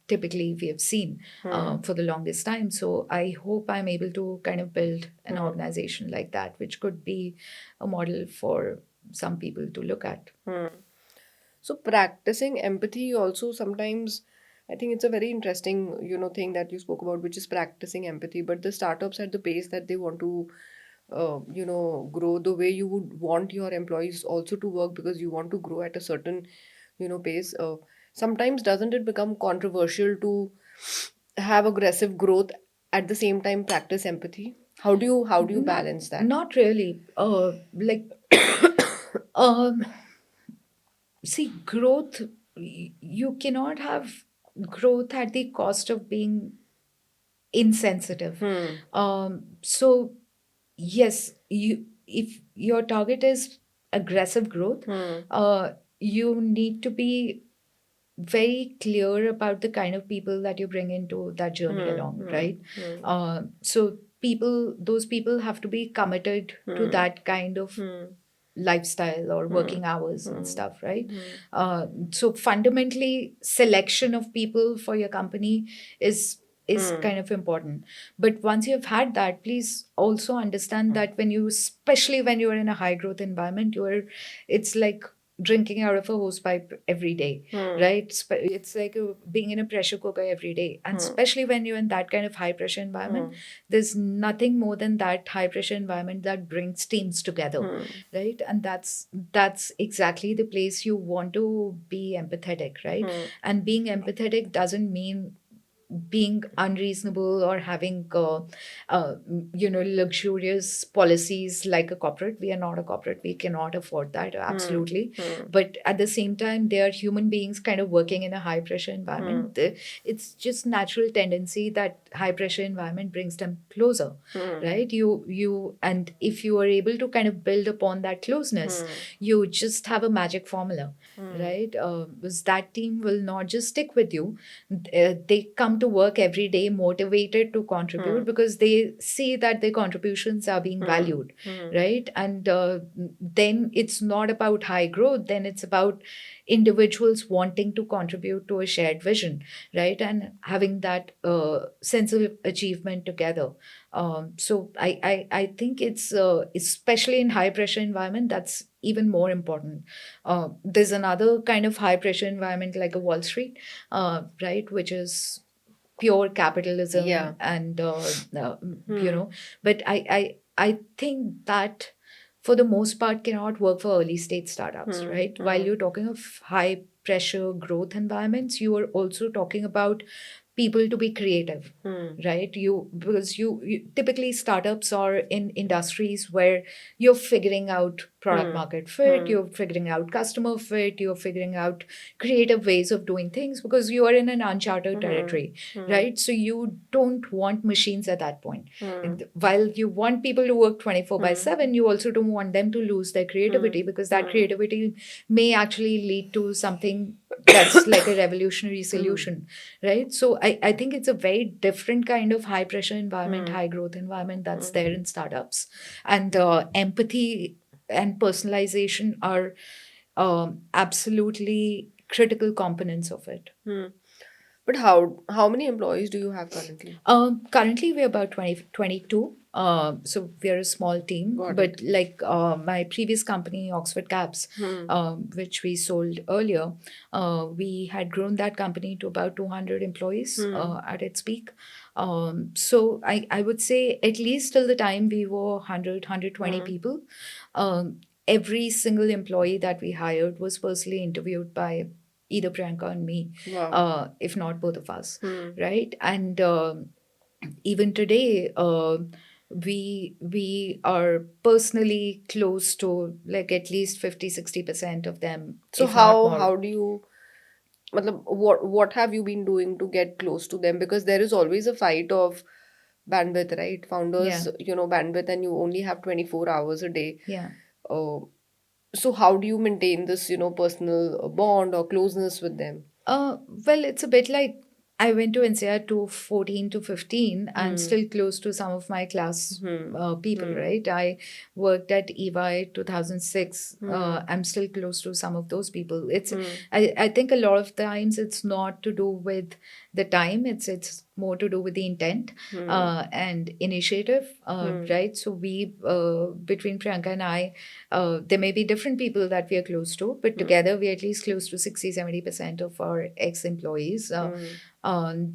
Speaker 1: typically we have seen
Speaker 2: Hmm.
Speaker 1: for the longest time. So I hope I'm able to kind of build an
Speaker 2: Hmm.
Speaker 1: organization like that, which could be a model for some people to look at.
Speaker 2: Hmm. So practicing empathy also sometimes, I think it's a very interesting, thing that you spoke about, which is practicing empathy. But the startups at the pace that they want to, grow the way you would want your employees also to work because you want to grow at a certain, pace. Sometimes doesn't it become controversial to have aggressive growth at the same time practice empathy? How do you
Speaker 1: Not
Speaker 2: balance that?
Speaker 1: not really. Um, see, growth, you cannot have growth at the cost of being insensitive.
Speaker 2: Hmm.
Speaker 1: So yes, you if your target is aggressive growth,
Speaker 2: Hmm.
Speaker 1: you need to be very clear about the kind of people that you bring into that journey
Speaker 2: Hmm.
Speaker 1: along,
Speaker 2: Hmm.
Speaker 1: right?
Speaker 2: Hmm.
Speaker 1: So those people have to be committed to
Speaker 2: Hmm.
Speaker 1: that kind of
Speaker 2: Hmm.
Speaker 1: lifestyle or
Speaker 2: Hmm.
Speaker 1: working hours and
Speaker 2: Hmm.
Speaker 1: stuff, right?
Speaker 2: Hmm.
Speaker 1: So fundamentally, selection of people for your company is
Speaker 2: Hmm.
Speaker 1: kind of important. But once you've had that, please also understand that especially when you're in a high growth environment, it's like drinking out of a hose pipe every day,
Speaker 2: Hmm.
Speaker 1: right? It's like being in a pressure cooker every day, and
Speaker 2: Hmm.
Speaker 1: especially when you're in that kind of high pressure environment,
Speaker 2: Hmm.
Speaker 1: there's nothing more than that high pressure environment that brings teams together,
Speaker 2: Hmm.
Speaker 1: right? And that's exactly the place you want to be empathetic, right?
Speaker 2: Hmm.
Speaker 1: And being empathetic doesn't mean being unreasonable or having luxurious policies like a corporate. We are not a corporate, we cannot afford that,
Speaker 2: Hmm.
Speaker 1: absolutely.
Speaker 2: Hmm.
Speaker 1: But at the same time, they are human beings kind of working in a high pressure
Speaker 2: Hmm.
Speaker 1: environment. It's just natural tendency that high pressure environment brings them closer,
Speaker 2: Hmm.
Speaker 1: right? You and if you are able to kind of build upon that closeness,
Speaker 2: Hmm.
Speaker 1: you just have a magic formula,
Speaker 2: Hmm.
Speaker 1: right? Because that team will not just stick with you. They come to work every day motivated to
Speaker 2: Hmm.
Speaker 1: contribute because they see that their contributions are being
Speaker 2: Hmm.
Speaker 1: valued,
Speaker 2: Hmm.
Speaker 1: right? And then it's not about high growth, then it's about individuals wanting to contribute to a shared vision, right? And having that sense of achievement together. So I think it's especially in high pressure environment, that's even more important. There's another kind of high pressure environment like a Wall Street, right, which is pure
Speaker 2: Yeah.
Speaker 1: capitalism and you
Speaker 2: Hmm.
Speaker 1: know. But I think that for the most part cannot work for early stage startups,
Speaker 2: Hmm.
Speaker 1: right? While
Speaker 2: Hmm.
Speaker 1: you're talking of high pressure growth environments, you are also talking about people to be creative,
Speaker 2: Hmm.
Speaker 1: right? Because you typically startups are in industries where you're figuring out product
Speaker 2: Hmm.
Speaker 1: market fit,
Speaker 2: Hmm.
Speaker 1: you're figuring out customer fit, you're figuring out creative ways of doing things because you are in an uncharted
Speaker 2: Hmm.
Speaker 1: territory,
Speaker 2: Hmm.
Speaker 1: right? So you don't want machines at that point.
Speaker 2: Hmm.
Speaker 1: And while you want people to work 24 by
Speaker 2: Hmm.
Speaker 1: 7, you also don't want them to lose their
Speaker 2: Hmm.
Speaker 1: creativity because that
Speaker 2: Hmm.
Speaker 1: creativity may actually lead to something that's like a revolutionary
Speaker 2: Hmm.
Speaker 1: solution, right? So I think it's a very different kind of high pressure environment,
Speaker 2: Hmm.
Speaker 1: high growth environment that's
Speaker 2: Hmm.
Speaker 1: there in startups. And empathy and personalization are absolutely critical components of it.
Speaker 2: Hmm. But how many employees do you have currently?
Speaker 1: Currently, we're about 22. So we're a small team,
Speaker 2: Got
Speaker 1: but
Speaker 2: it.
Speaker 1: like my previous company, Oxford Caps,
Speaker 2: Hmm.
Speaker 1: which we sold earlier, we had grown that company to about 200 employees
Speaker 2: Hmm.
Speaker 1: at its peak. So I would say at least till the time we were 100,
Speaker 2: Hmm.
Speaker 1: people, every single employee that we hired was personally interviewed by either Priyanka and me,
Speaker 2: Wow.
Speaker 1: if not both of us,
Speaker 2: Hmm.
Speaker 1: right? And even today, we are personally close to like at least 50-60% of them,
Speaker 2: So
Speaker 1: if not more.
Speaker 2: how do you what have you been doing to get close to them? Because there is always a fight of bandwidth, right?
Speaker 1: Yeah,
Speaker 2: Founders, bandwidth, and you only have 24 hours a day.
Speaker 1: yeah.
Speaker 2: Uh, so how do you maintain this, personal bond or closeness with them?
Speaker 1: Well, it's a bit like I went to NCR to 14 to 15 and
Speaker 2: Hmm.
Speaker 1: still close to some of my class
Speaker 2: Hmm.
Speaker 1: people,
Speaker 2: Hmm.
Speaker 1: right? I worked at EY 2006.
Speaker 2: Hmm.
Speaker 1: I'm still close to some of those people.
Speaker 2: Hmm.
Speaker 1: I think a lot of times it's not to do with the time, it's more to do with the intent
Speaker 2: Hmm.
Speaker 1: and initiative,
Speaker 2: Hmm.
Speaker 1: right? So between Priyanka and I, there may be different people that we are close to, but
Speaker 2: Hmm.
Speaker 1: together we're at least close to 60-70% of our ex-employees.
Speaker 2: Hmm.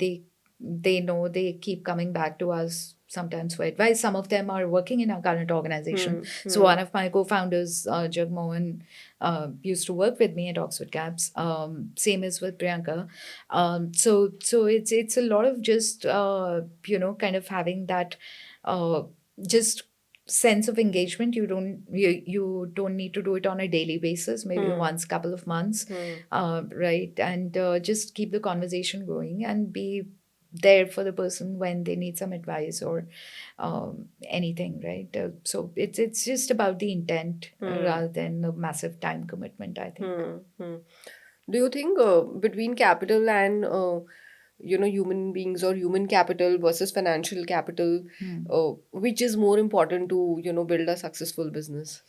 Speaker 1: They know, they keep coming back to us sometimes for advice. Some of them are working in our current organization.
Speaker 2: Hmm.
Speaker 1: So
Speaker 2: Hmm.
Speaker 1: one of my co-founders, Jagmohan, used to work with me at Oxford Caps. Same as with Priyanka. So it's a lot of just kind of having that, just sense of engagement. You don't need to do it on a daily basis, maybe once couple of months, right? And just keep the conversation going and be there for the person when they need some advice or anything, right? So it's just about the intent rather than a massive time commitment, I think.
Speaker 2: Do you think between capital and human beings or human capital versus financial capital, which is more important to build a successful business?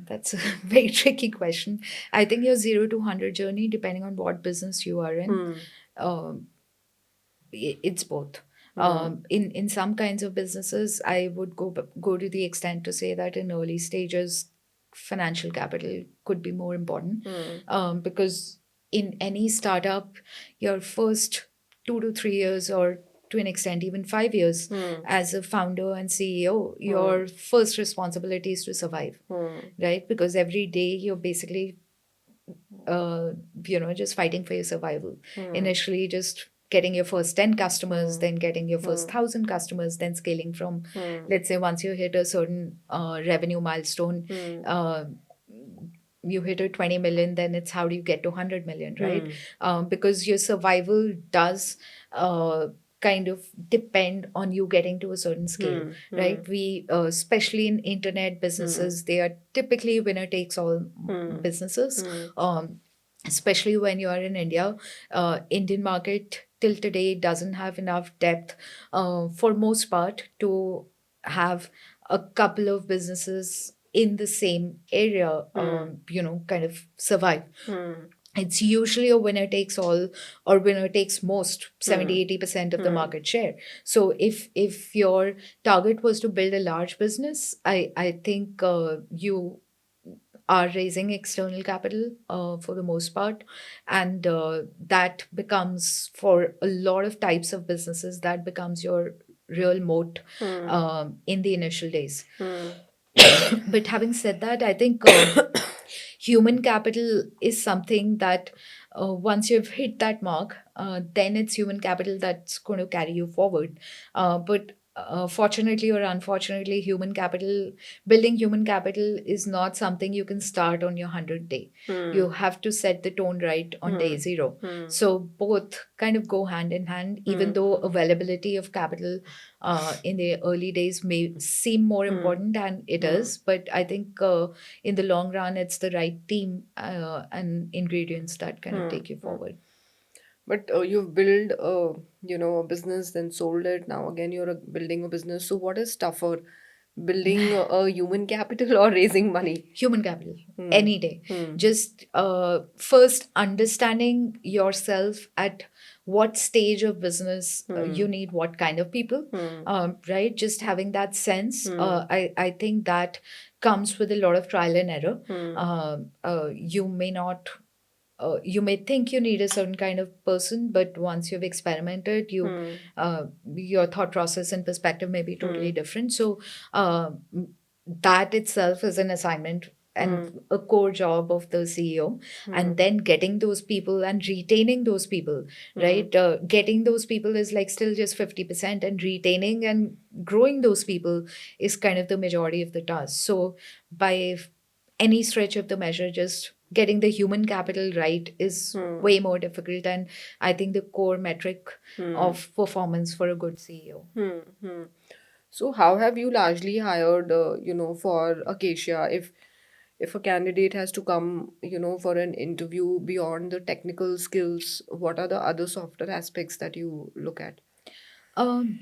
Speaker 1: That's a very tricky question. I think your 0 to 100 journey, depending on what business you are in, um, it's both. In some kinds of businesses, I would go to the extent to say that in early stages, financial capital could be more important, because in any startup, your first 2 to 3 years, or to an extent even 5 years, as a founder and CEO, your first responsibility is to survive, right? Because every day you're basically just fighting for your survival. Initially, just getting your first 10 customers, then getting your first 1,000 customers, then scaling from, let's say, once you hit a certain revenue milestone, you hit a 20 million, then it's how do you get to 100 million, right? Because your survival does kind of depend on you getting to a certain scale, right? We, especially in internet businesses, they are typically winner takes all businesses. Especially when you are in India, Indian market till today doesn't have enough depth, for most part, to have a couple of businesses in the same area, kind of survive. It's usually a winner takes all or winner takes most, 70-80% of the market share. So if your target was to build a large business, I think you are raising external capital for the most part, and that becomes, for a lot of types of businesses, that becomes your real moat in the initial days. But having said that, I think human capital is something that once you've hit that mark, then it's human capital that's going to carry you forward. But fortunately or unfortunately, building human capital is not something you can start on your 100th day. You have to set the tone right on day zero. So both kind of go hand in hand, even though availability of capital in the early days may seem more important, and it is. But I think in the long run, it's the right team and ingredients that kind of take you forward.
Speaker 2: But you've built a business, then sold it. Now again, you're building a business. So what is tougher, building a human capital or raising money?
Speaker 1: Human capital, any day. Just first understanding yourself at what stage of business you need what kind of people, right? Just having that sense. I think that comes with a lot of trial and error. You may not you may think you need a certain kind of person, but once you've experimented, your thought process and perspective may be totally different. So that itself is an assignment and a core job of the CEO. And then getting those people and retaining those people, right? Getting those people is like still just 50%, and retaining and growing those people is kind of the majority of the task. So by any stretch of the measure, just getting the human capital right is way more difficult, and I think the core metric of performance for a good CEO.
Speaker 2: So how have you largely hired, for Acacia? If a candidate has to come, for an interview, beyond the technical skills, what are the other softer aspects that you look at?
Speaker 1: Um,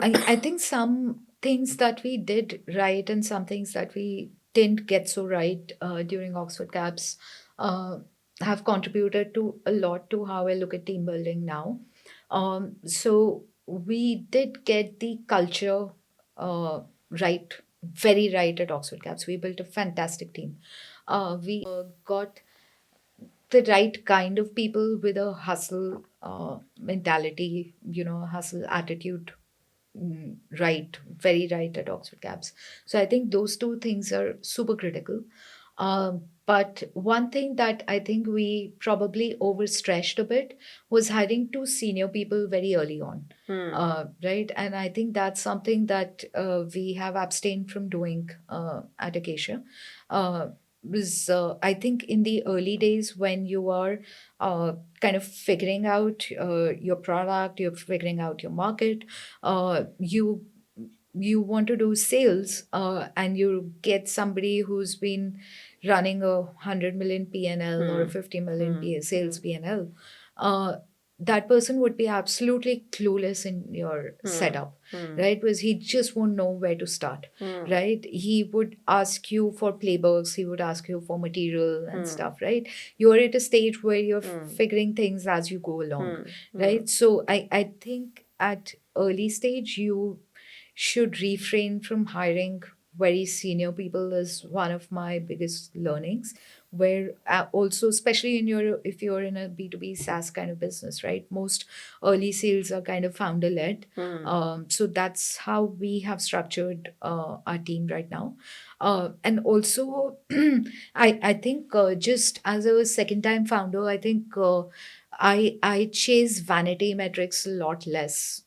Speaker 1: I think some things that we did right and some things that we didn't get so right during Oxford Caps have contributed to a lot to how I look at team building now. So we did get the culture right, very right at Oxford Caps. We built a fantastic team. We got the right kind of people with a hustle mentality, hustle attitude, right, very right at Oxford Caps. So I think those two things are super critical. But one thing that I think we probably overstretched a bit was hiring two senior people very early on.
Speaker 2: Hmm.
Speaker 1: Right. And I think that's something that we have abstained from doing at Acacia. Was I think in the early days when you are kind of figuring out your product, you're figuring out your market, you want to do sales and you get somebody who's been running a 100 million PNL or a
Speaker 2: Hmm.
Speaker 1: 50 million
Speaker 2: Hmm.
Speaker 1: sales PNL, uh, that person would be absolutely clueless in your
Speaker 2: Hmm.
Speaker 1: setup,
Speaker 2: Hmm.
Speaker 1: right? Because he just won't know where to start,
Speaker 2: Hmm.
Speaker 1: right? He would ask you for playbooks, he would ask you for material and
Speaker 2: Hmm.
Speaker 1: stuff, right? You're at a stage where you're
Speaker 2: Hmm.
Speaker 1: figuring things as you go along,
Speaker 2: Hmm. Hmm.
Speaker 1: right? So I think at early stage you should refrain from hiring very senior people is one of my biggest learnings, where also especially in your if you're in a B2B SaaS kind of business, right, most early sales are kind of founder led.
Speaker 2: Hmm.
Speaker 1: So that's how we have structured our team right now. And also I think just as a second time founder, I think I chase vanity metrics a lot less,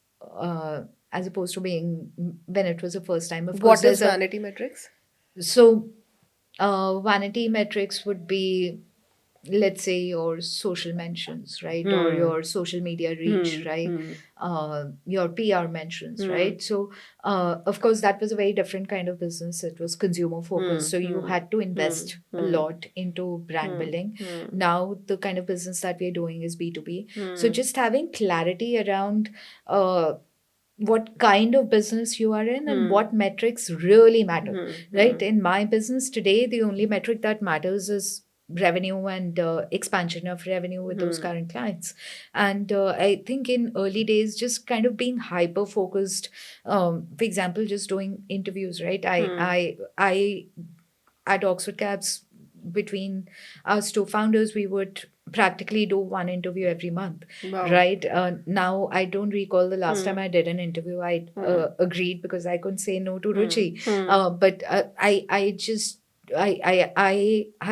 Speaker 1: as opposed to being when it was the first time. Of course,
Speaker 2: What is
Speaker 1: there's a
Speaker 2: vanity metrics?
Speaker 1: so vanity metrics would be, let's say, your social mentions, right, or
Speaker 2: Hmm.
Speaker 1: your social media reach,
Speaker 2: Hmm.
Speaker 1: right,
Speaker 2: Hmm.
Speaker 1: your PR mentions,
Speaker 2: Hmm.
Speaker 1: right. So of course that was a very different kind of business. It was consumer
Speaker 2: Hmm.
Speaker 1: focused, so you
Speaker 2: Hmm.
Speaker 1: had to
Speaker 2: Hmm.
Speaker 1: invest a
Speaker 2: Hmm.
Speaker 1: lot into brand
Speaker 2: Hmm.
Speaker 1: building.
Speaker 2: Hmm.
Speaker 1: Now the kind of business that we're doing is B2B, so
Speaker 2: Hmm.
Speaker 1: just having clarity around what kind of business you are in and
Speaker 2: Hmm.
Speaker 1: what metrics really matter,
Speaker 2: Hmm.
Speaker 1: right?
Speaker 2: Hmm.
Speaker 1: In my business today, the only metric that matters is revenue and expansion of revenue with those
Speaker 2: Hmm.
Speaker 1: current clients. And I think in early days, just kind of being hyper focused, for example, just doing interviews, right?
Speaker 2: Hmm.
Speaker 1: I at Oxford Cabs, between us two founders, we would practically do one interview every month,
Speaker 2: Wow.
Speaker 1: right? Now, I don't recall the last time
Speaker 2: Hmm.
Speaker 1: I did an interview. I
Speaker 2: Hmm.
Speaker 1: agreed because I couldn't say no to
Speaker 2: Hmm.
Speaker 1: Ruchi.
Speaker 2: Hmm.
Speaker 1: But I just, I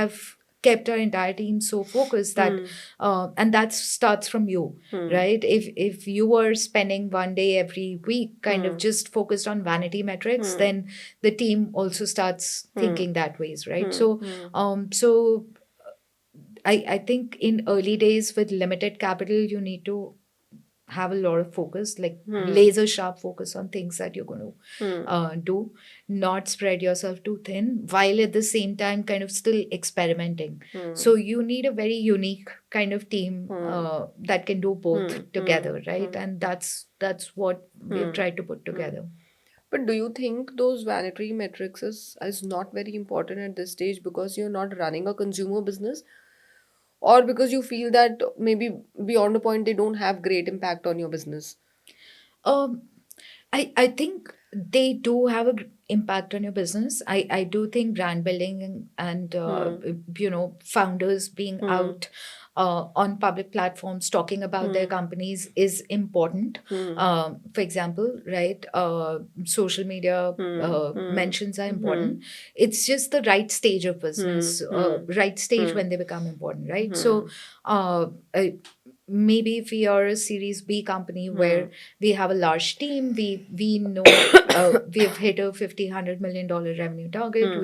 Speaker 1: have kept our entire team so focused that,
Speaker 2: Hmm.
Speaker 1: and that starts from you,
Speaker 2: Hmm.
Speaker 1: right? If you are spending one day every week kind of
Speaker 2: Hmm.
Speaker 1: just focused on vanity metrics,
Speaker 2: Hmm.
Speaker 1: then the team also starts
Speaker 2: Hmm.
Speaker 1: thinking that ways, right?
Speaker 2: Hmm.
Speaker 1: So
Speaker 2: Hmm.
Speaker 1: so I think in early days with limited capital, you need to have a lot of focus, like
Speaker 2: Hmm.
Speaker 1: laser sharp focus on things that you're going to
Speaker 2: Hmm.
Speaker 1: do, not spread yourself too thin, while at the same time kind of still experimenting.
Speaker 2: Hmm.
Speaker 1: So you need a very unique kind of team
Speaker 2: Hmm.
Speaker 1: that can do
Speaker 2: Hmm.
Speaker 1: both
Speaker 2: Hmm.
Speaker 1: together, right?
Speaker 2: Hmm.
Speaker 1: And that's what we have
Speaker 2: Hmm.
Speaker 1: tried to put
Speaker 2: Hmm.
Speaker 1: together.
Speaker 2: But do you think those vanity metrics is not very important at this stage because you're not running a consumer business? Or because you feel that maybe beyond a point they don't have great impact on your business?
Speaker 1: Um, I think they do have a impact on your business. I do think brand building and
Speaker 2: Hmm.
Speaker 1: founders being
Speaker 2: Hmm.
Speaker 1: out on public platforms talking about their
Speaker 2: Hmm.
Speaker 1: companies is important.
Speaker 2: Hmm.
Speaker 1: For example, right, social media
Speaker 2: Hmm. Hmm.
Speaker 1: mentions are
Speaker 2: Hmm.
Speaker 1: important. It's just the right stage of
Speaker 2: Hmm.
Speaker 1: business,
Speaker 2: Hmm.
Speaker 1: right stage
Speaker 2: Hmm.
Speaker 1: when they become important, right? So
Speaker 2: Hmm.
Speaker 1: uh, maybe if we are a series B company
Speaker 2: Hmm.
Speaker 1: where we have a large team, we know we've hit a 50 $100 million revenue target.
Speaker 2: Hmm.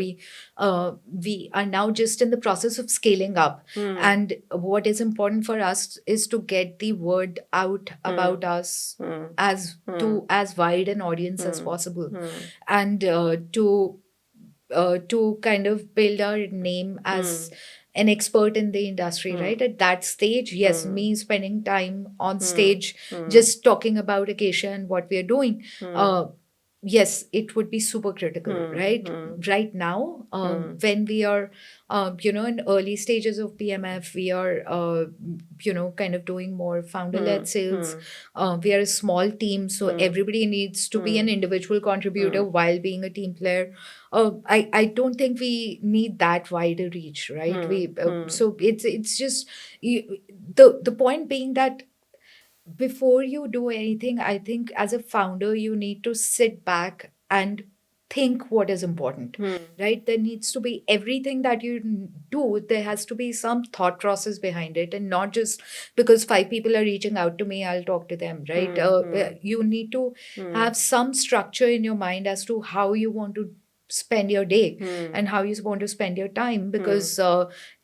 Speaker 1: We are now just in the process of scaling up,
Speaker 2: Hmm.
Speaker 1: and what is important for us is to get the word out
Speaker 2: Hmm.
Speaker 1: about us
Speaker 2: Hmm.
Speaker 1: as
Speaker 2: Hmm.
Speaker 1: to as wide an audience as
Speaker 2: Hmm.
Speaker 1: possible,
Speaker 2: Hmm.
Speaker 1: and to kind of build our name
Speaker 2: Hmm.
Speaker 1: as an expert in the industry,
Speaker 2: Hmm.
Speaker 1: right? At that stage, yes,
Speaker 2: Hmm.
Speaker 1: me spending time on
Speaker 2: Hmm.
Speaker 1: stage
Speaker 2: Hmm.
Speaker 1: just talking about Acacia and what we are doing,
Speaker 2: Hmm.
Speaker 1: uh, yes, it would be super critical,
Speaker 2: Hmm.
Speaker 1: right?
Speaker 2: Hmm.
Speaker 1: Right now,
Speaker 2: Hmm.
Speaker 1: when we are, in early stages of PMF, we are, kind of doing more
Speaker 2: Hmm.
Speaker 1: founder-led sales.
Speaker 2: Hmm.
Speaker 1: We are a small team, so
Speaker 2: Hmm.
Speaker 1: everybody needs to be
Speaker 2: Hmm.
Speaker 1: an individual contributor
Speaker 2: Hmm.
Speaker 1: while being a team player. I don't think we need that wide a reach, right?
Speaker 2: Hmm.
Speaker 1: We
Speaker 2: Hmm.
Speaker 1: so it's just the point being that before you do anything, I think as a founder, you need to sit back and think what is important,
Speaker 2: Hmm.
Speaker 1: right? There needs to be everything that you do, there has to be some thought process behind it, and not just because five people are reaching out to me, I'll talk to them, right? You need to
Speaker 2: Hmm.
Speaker 1: have some structure in your mind as to how you want to spend your day
Speaker 2: Hmm.
Speaker 1: and how you want to spend your time,
Speaker 2: Hmm.
Speaker 1: because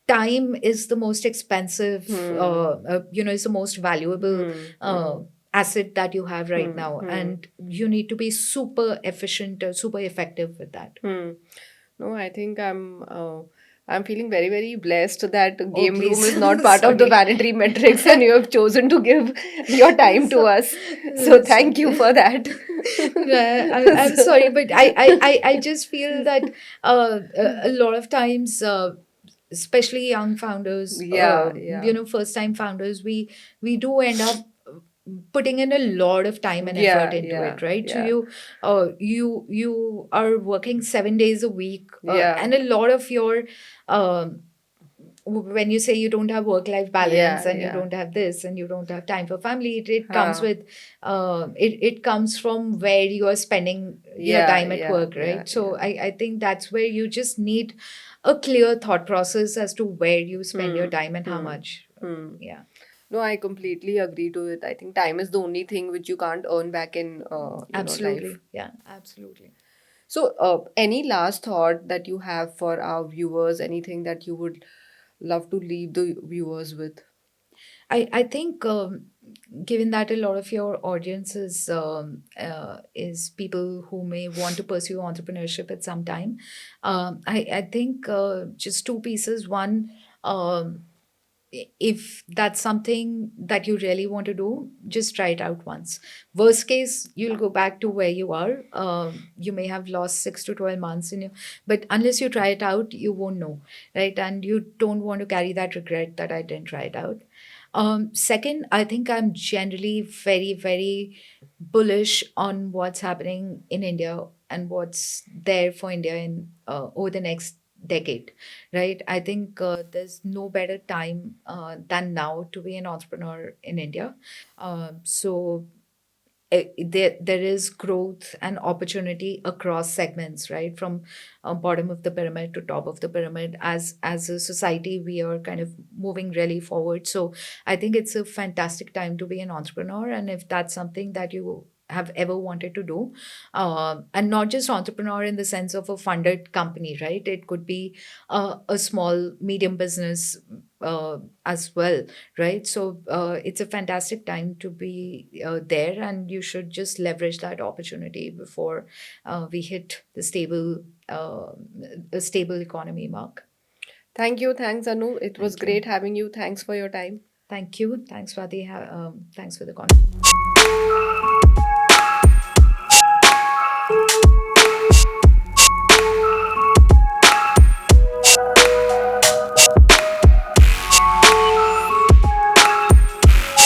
Speaker 1: time is the most expensive,
Speaker 2: Hmm.
Speaker 1: is the most valuable
Speaker 2: Hmm.
Speaker 1: uh,
Speaker 2: Hmm.
Speaker 1: asset that you have right
Speaker 2: Hmm.
Speaker 1: now,
Speaker 2: Hmm.
Speaker 1: and you need to be super efficient, super effective with that.
Speaker 2: Hmm. No, I think I'm feeling very, very blessed that
Speaker 1: Oh,
Speaker 2: game room
Speaker 1: please.
Speaker 2: is not part of the
Speaker 1: Sorry.
Speaker 2: vanity metrics, and you have chosen to give your time to
Speaker 1: So,
Speaker 2: us. So thank you
Speaker 1: sorry.
Speaker 2: for that.
Speaker 1: I'm sorry,
Speaker 2: So,
Speaker 1: but I just feel that a lot of times, especially young founders,
Speaker 2: yeah, yeah,
Speaker 1: first time founders, we do end up putting in a lot of time and effort
Speaker 2: yeah,
Speaker 1: into
Speaker 2: yeah,
Speaker 1: it, right? So
Speaker 2: yeah,
Speaker 1: you are working 7 days a week,
Speaker 2: yeah,
Speaker 1: and a lot of your um when you say you don't have work life balance
Speaker 2: yeah,
Speaker 1: and you
Speaker 2: yeah.
Speaker 1: don't have this and you don't have time for family, it comes
Speaker 2: Huh.
Speaker 1: with it comes from where you are spending your
Speaker 2: Yeah,
Speaker 1: time at
Speaker 2: yeah,
Speaker 1: work,
Speaker 2: yeah,
Speaker 1: right? So
Speaker 2: yeah.
Speaker 1: I think that's where you just need a clear thought process as to where you spend your
Speaker 2: Hmm.
Speaker 1: time and how
Speaker 2: Hmm.
Speaker 1: much.
Speaker 2: Hmm.
Speaker 1: Yeah,
Speaker 2: No, I completely agree to it. I think time is the only thing which you can't earn back in, life.
Speaker 1: absolutely. Yeah, absolutely.
Speaker 2: So, any last thought that you have for our viewers? Anything that you would love to leave the viewers with?
Speaker 1: I think given that a lot of your audience is people who may want to pursue entrepreneurship at some time, I think just two pieces. One, um, if that's something that you really want to do, just try it out once. Worst case, you'll go back to where you are. You may have lost 6 to 12 months in you, but unless you try it out, you won't know, right? And you don't want to carry that regret that I didn't try it out. Second, I think I'm generally very, very bullish on what's happening in India and what's there for India in over the next decade, right? I think there's no better time than now to be an entrepreneur in India. There is growth and opportunity across segments, right, from bottom of the pyramid to top of the pyramid. As a society, we are kind of moving really forward, so I think it's a fantastic time to be an entrepreneur. And if that's something that you have ever wanted to do, and not just entrepreneur in the sense of a funded company, right? It could be a small medium business as well, right? So it's a fantastic time to be there, and you should just leverage that opportunity before we hit a stable economy mark.
Speaker 2: Thank you. Thanks, Anu. It was
Speaker 1: Thank you.
Speaker 2: great having you. Thanks for your time.
Speaker 1: Thank you. Thanks, Swati. Thanks for the conversation.